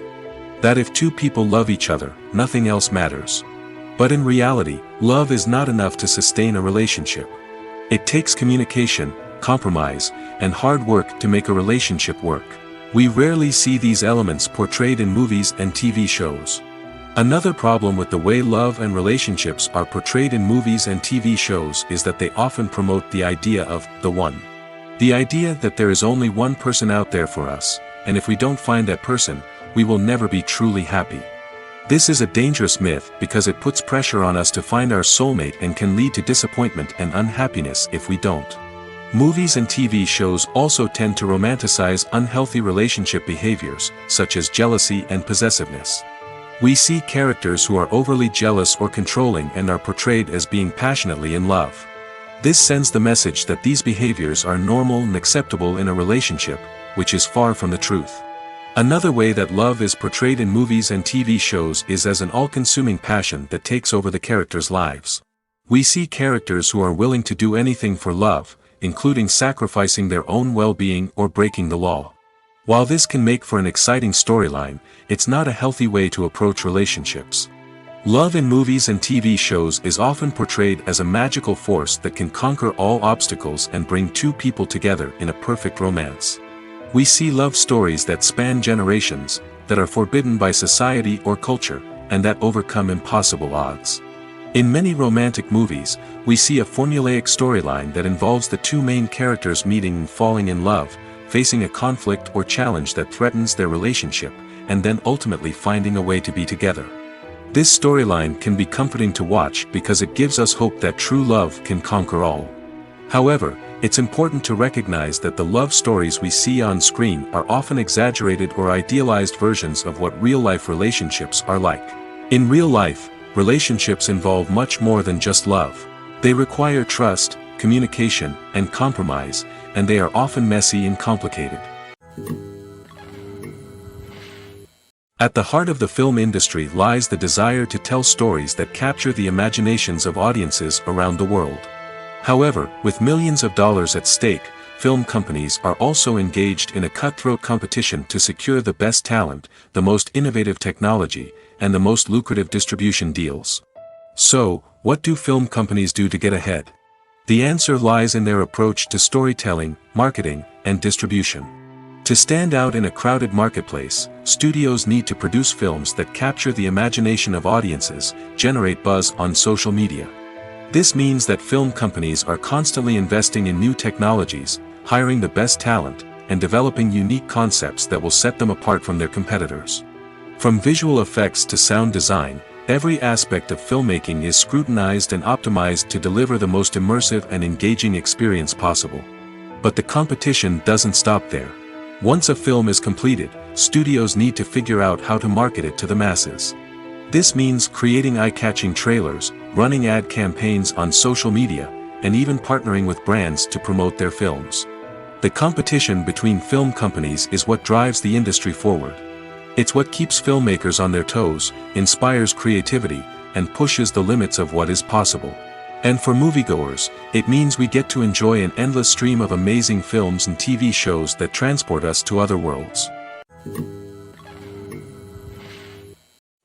That if two people love each other, nothing else matters. But in reality, love is not enough to sustain a relationship. It takes communication, compromise, and hard work to make a relationship work. We rarely see these elements portrayed in movies and TV shows. Another problem with the way love and relationships are portrayed in movies and TV shows is that they often promote the idea of the one. The idea that there is only one person out there for us, and if we don't find that person, we will never be truly happy. This is a dangerous myth because it puts pressure on us to find our soulmate and can lead to disappointment and unhappiness if we don't. Movies and TV shows also tend to romanticize unhealthy relationship behaviors, such as jealousy and possessiveness. We see characters who are overly jealous or controlling and are portrayed as being passionately in love. This sends the message that these behaviors are normal and acceptable in a relationship, which is far from the truth. Another way that love is portrayed in movies and TV shows is as an all-consuming passion that takes over the characters' lives. We see characters who are willing to do anything for love, including sacrificing their own well-being or breaking the law. While this can make for an exciting storyline, it's not a healthy way to approach relationships. Love in movies and TV shows is often portrayed as a magical force that can conquer all obstacles and bring two people together in a perfect romance. We see love stories that span generations, that are forbidden by society or culture, and that overcome impossible odds. In many romantic movies, we see a formulaic storyline that involves the two main characters meeting and falling in love, facing a conflict or challenge that threatens their relationship, and then ultimately finding a way to be together. This storyline can be comforting to watch because it gives us hope that true love can conquer all. However, it's important to recognize that the love stories we see on screen are often exaggerated or idealized versions of what real-life relationships are like. In real life, relationships involve much more than just love. They require trust, communication, and compromise, and they are often messy and complicated. At the heart of the film industry lies the desire to tell stories that capture the imaginations of audiences around the world. However, with millions of dollars at stake, film companies are also engaged in a cutthroat competition to secure the best talent, the most innovative technology, and the most lucrative distribution deals. So, what do film companies do to get ahead? The answer lies in their approach to storytelling, marketing, and distribution. To stand out in a crowded marketplace, studios need to produce films that capture the imagination of audiences, generate buzz on social media. This means that film companies are constantly investing in new technologies, hiring the best talent, and developing unique concepts that will set them apart from their competitors. From visual effects to sound design, every aspect of filmmaking is scrutinized and optimized to deliver the most immersive and engaging experience possible. But the competition doesn't stop there. Once a film is completed, studios need to figure out how to market it to the masses. This means creating eye-catching trailers, running ad campaigns on social media, and even partnering with brands to promote their films. The competition between film companies is what drives the industry forward. It's what keeps filmmakers on their toes, inspires creativity, and pushes the limits of what is possible. And for moviegoers, it means we get to enjoy an endless stream of amazing films and TV shows that transport us to other worlds.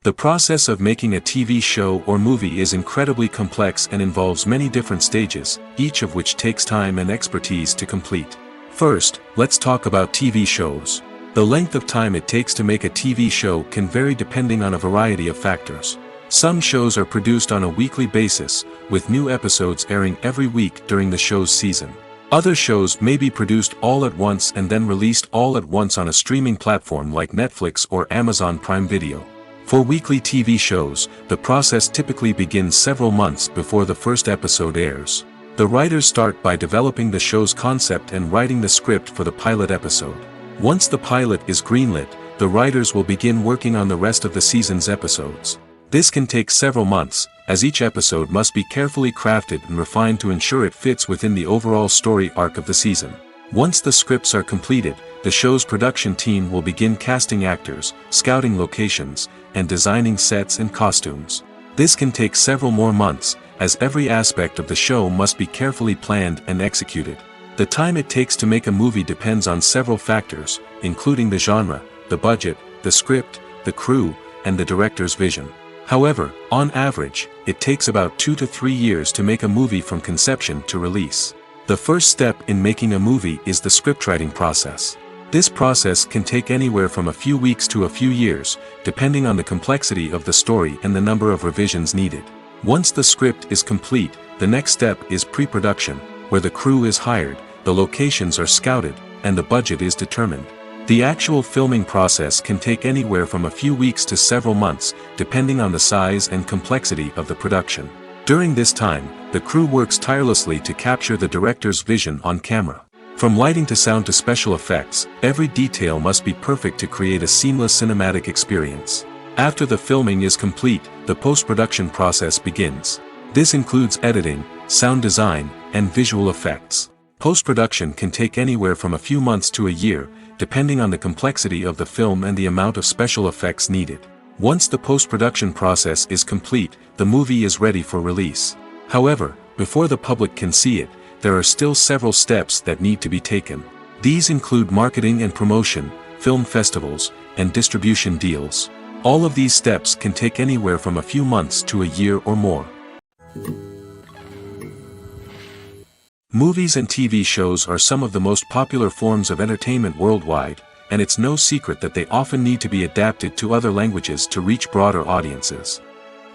The process of making a TV show or movie is incredibly complex and involves many different stages, each of which takes time and expertise to complete. First, let's talk about TV shows. The length of time it takes to make a TV show can vary depending on a variety of factors. Some shows are produced on a weekly basis, with new episodes airing every week during the show's season. Other shows may be produced all at once and then released all at once on a streaming platform like Netflix or Amazon Prime Video. For weekly TV shows, the process typically begins several months before the first episode airs. The writers start by developing the show's concept and writing the script for the pilot episode. Once the pilot is greenlit, the writers will begin working on the rest of the season's episodes. This can take several months, as each episode must be carefully crafted and refined to ensure it fits within the overall story arc of the season. Once the scripts are completed, the show's production team will begin casting actors, scouting locations, and designing sets and costumes. This can take several more months, as every aspect of the show must be carefully planned and executed. The time it takes to make a movie depends on several factors, including the genre, the budget, the script, the crew, and the director's vision. However, on average, it takes about 2 to 3 years to make a movie from conception to release. The first step in making a movie is the scriptwriting process. This process can take anywhere from a few weeks to a few years, depending on the complexity of the story and the number of revisions needed. Once the script is complete, the next step is pre-production, where the crew is hired, the locations are scouted, and the budget is determined. The actual filming process can take anywhere from a few weeks to several months, depending on the size and complexity of the production. During this time, the crew works tirelessly to capture the director's vision on camera. From lighting to sound to special effects, every detail must be perfect to create a seamless cinematic experience. After the filming is complete, the post-production process begins. This includes editing, sound design, and visual effects. Post-production can take anywhere from a few months to a year, depending on the complexity of the film and the amount of special effects needed. Once the post-production process is complete, the movie is ready for release. However, before the public can see it, there are still several steps that need to be taken. These include marketing and promotion, film festivals, and distribution deals. All of these steps can take anywhere from a few months to a year or more. Movies and TV shows are some of the most popular forms of entertainment worldwide, and it's no secret that they often need to be adapted to other languages to reach broader audiences.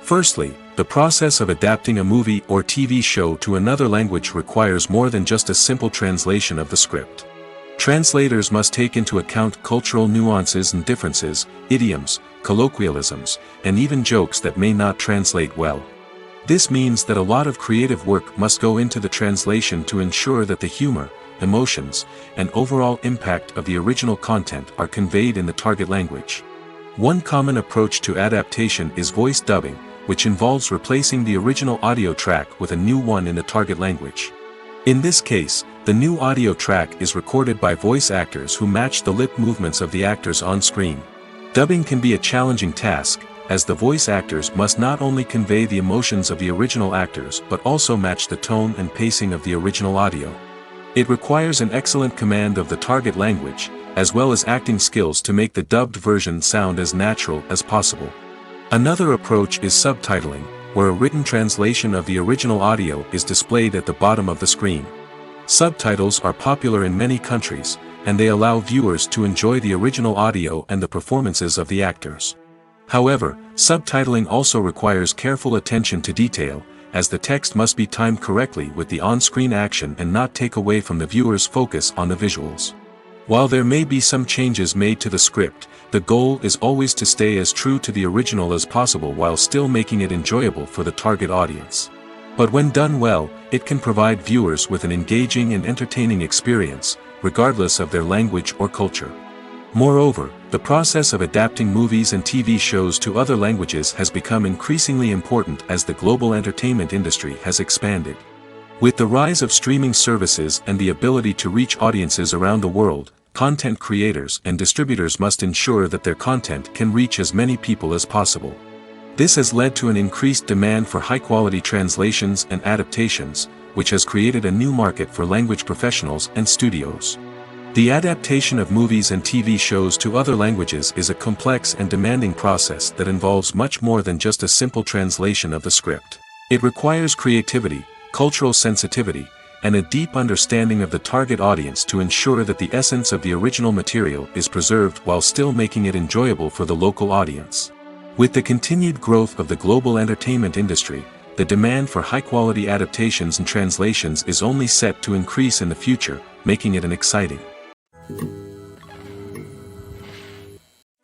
Firstly, the process of adapting a movie or TV show to another language requires more than just a simple translation of the script. Translators must take into account cultural nuances and differences, idioms, colloquialisms, and even jokes that may not translate well. This means that a lot of creative work must go into the translation to ensure that the humor, emotions, and overall impact of the original content are conveyed in the target language. One common approach to adaptation is voice dubbing, which involves replacing the original audio track with a new one in the target language. In this case, the new audio track is recorded by voice actors who match the lip movements of the actors on screen. Dubbing can be a challenging task, as the voice actors must not only convey the emotions of the original actors but also match the tone and pacing of the original audio. It requires an excellent command of the target language, as well as acting skills to make the dubbed version sound as natural as possible. Another approach is subtitling, where a written translation of the original audio is displayed at the bottom of the screen. Subtitles are popular in many countries, and they allow viewers to enjoy the original audio and the performances of the actors. However, subtitling also requires careful attention to detail, as the text must be timed correctly with the on-screen action and not take away from the viewer's focus on the visuals. While there may be some changes made to the script, the goal is always to stay as true to the original as possible while still making it enjoyable for the target audience. But when done well, it can provide viewers with an engaging and entertaining experience, regardless of their language or culture. Moreover, the process of adapting movies and TV shows to other languages has become increasingly important as the global entertainment industry has expanded. With the rise of streaming services and the ability to reach audiences around the world, content creators and distributors must ensure that their content can reach as many people as possible. This has led to an increased demand for high-quality translations and adaptations, which has created a new market for language professionals and studios. The adaptation of movies and TV shows to other languages is a complex and demanding process that involves much more than just a simple translation of the script. It requires creativity, cultural sensitivity, and a deep understanding of the target audience to ensure that the essence of the original material is preserved while still making it enjoyable for the local audience. With the continued growth of the global entertainment industry, the demand for high-quality adaptations and translations is only set to increase in the future, making it an exciting.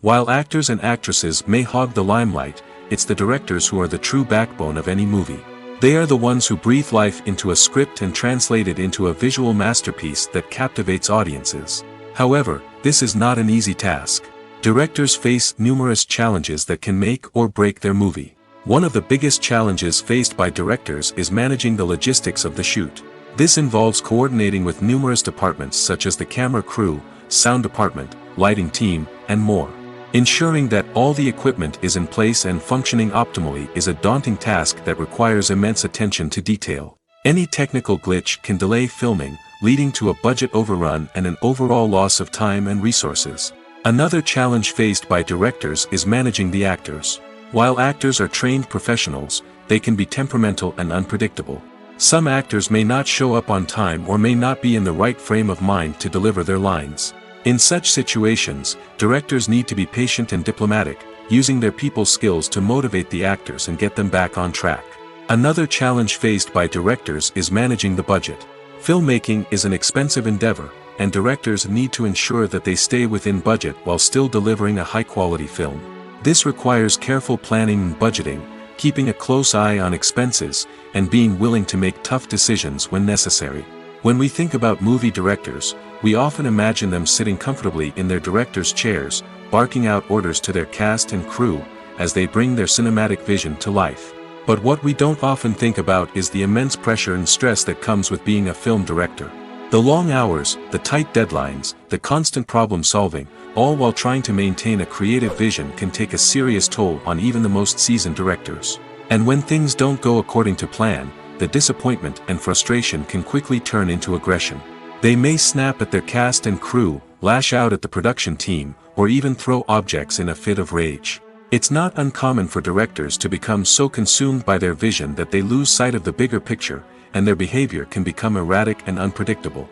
While actors and actresses may hog the limelight, it's the directors who are the true backbone of any movie. They are the ones who breathe life into a script and translate it into a visual masterpiece that captivates audiences. However, this is not an easy task. Directors face numerous challenges that can make or break their movie. One of the biggest challenges faced by directors is managing the logistics of the shoot. This involves coordinating with numerous departments such as the camera crew, sound department, lighting team, and more. Ensuring that all the equipment is in place and functioning optimally is a daunting task that requires immense attention to detail. Any technical glitch can delay filming, leading to a budget overrun and an overall loss of time and resources. Another challenge faced by directors is managing the actors. While actors are trained professionals, they can be temperamental and unpredictable. Some actors may not show up on time or may not be in the right frame of mind to deliver their lines. In such situations, directors need to be patient and diplomatic, using their people skills to motivate the actors and get them back on track. Another challenge faced by directors is managing the budget. Filmmaking is an expensive endeavor, and directors need to ensure that they stay within budget while still delivering a high-quality film. This requires careful planning and budgeting, keeping a close eye on expenses, and being willing to make tough decisions when necessary. When we think about movie directors, we often imagine them sitting comfortably in their director's chairs, barking out orders to their cast and crew, as they bring their cinematic vision to life. But what we don't often think about is the immense pressure and stress that comes with being a film director. The long hours, the tight deadlines, the constant problem solving, all while trying to maintain a creative vision can take a serious toll on even the most seasoned directors. And when things don't go according to plan, the disappointment and frustration can quickly turn into aggression. They may snap at their cast and crew, lash out at the production team, or even throw objects in a fit of rage. It's not uncommon for directors to become so consumed by their vision that they lose sight of the bigger picture, and their behavior can become erratic and unpredictable.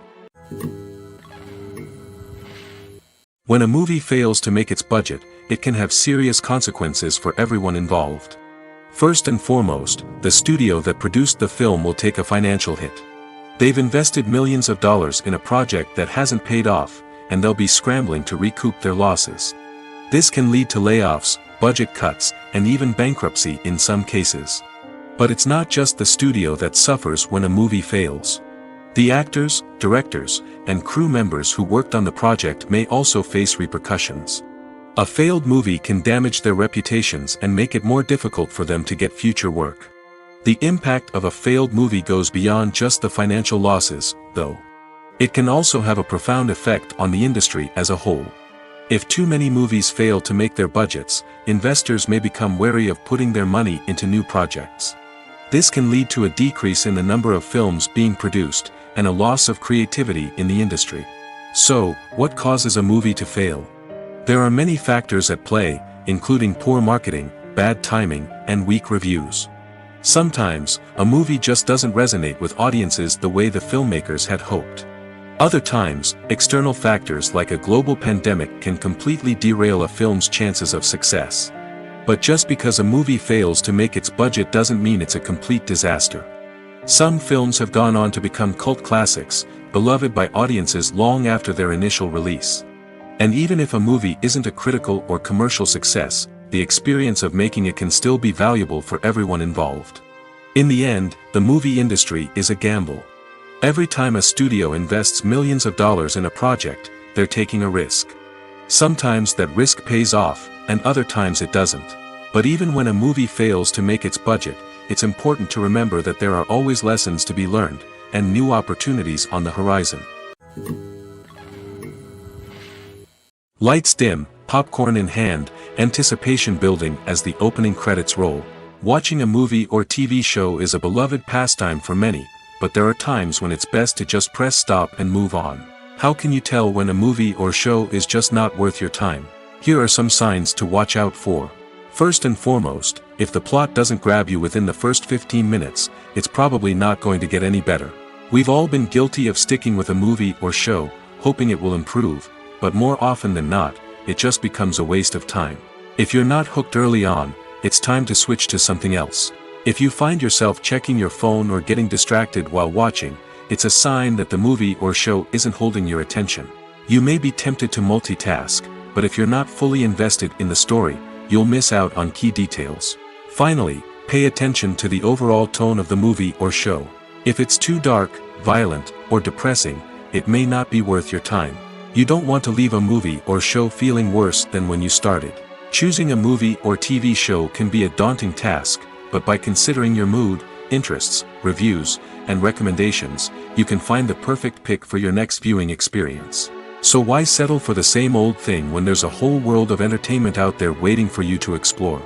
When a movie fails to make its budget, it can have serious consequences for everyone involved. First and foremost, the studio that produced the film will take a financial hit. They've invested millions of dollars in a project that hasn't paid off, and they'll be scrambling to recoup their losses. This can lead to layoffs, budget cuts, and even bankruptcy in some cases. But it's not just the studio that suffers when a movie fails. The actors, directors, and crew members who worked on the project may also face repercussions. A failed movie can damage their reputations and make it more difficult for them to get future work. The impact of a failed movie goes beyond just the financial losses, though. It can also have a profound effect on the industry as a whole. If too many movies fail to make their budgets, investors may become wary of putting their money into new projects. This can lead to a decrease in the number of films being produced, and a loss of creativity in the industry. So, what causes a movie to fail? There are many factors at play, including poor marketing, bad timing, and weak reviews. Sometimes, a movie just doesn't resonate with audiences the way the filmmakers had hoped. Other times, external factors like a global pandemic can completely derail a film's chances of success. But just because a movie fails to make its budget doesn't mean it's a complete disaster. Some films have gone on to become cult classics, beloved by audiences long after their initial release. And even if a movie isn't a critical or commercial success, the experience of making it can still be valuable for everyone involved. In the end, the movie industry is a gamble. Every time a studio invests millions of dollars in a project, they're taking a risk. Sometimes that risk pays off, and other times it doesn't. But even when a movie fails to make its budget, it's important to remember that there are always lessons to be learned, and new opportunities on the horizon. Lights dim, popcorn in hand, anticipation building as the opening credits roll. Watching a movie or TV show is a beloved pastime for many, but there are times when it's best to just press stop and move on. How can you tell when a movie or show is just not worth your time? Here are some signs to watch out for. First and foremost, if the plot doesn't grab you within the first 15 minutes, it's probably not going to get any better. We've all been guilty of sticking with a movie or show, hoping it will improve, but more often than not, it just becomes a waste of time. If you're not hooked early on, it's time to switch to something else. If you find yourself checking your phone or getting distracted while watching, it's a sign that the movie or show isn't holding your attention. You may be tempted to multitask, but if you're not fully invested in the story, you'll miss out on key details. Finally, pay attention to the overall tone of the movie or show. If it's too dark, violent, or depressing, it may not be worth your time. You don't want to leave a movie or show feeling worse than when you started. Choosing a movie or TV show can be a daunting task, but by considering your mood, interests, reviews, and recommendations, you can find the perfect pick for your next viewing experience. So why settle for the same old thing when there's a whole world of entertainment out there waiting for you to explore?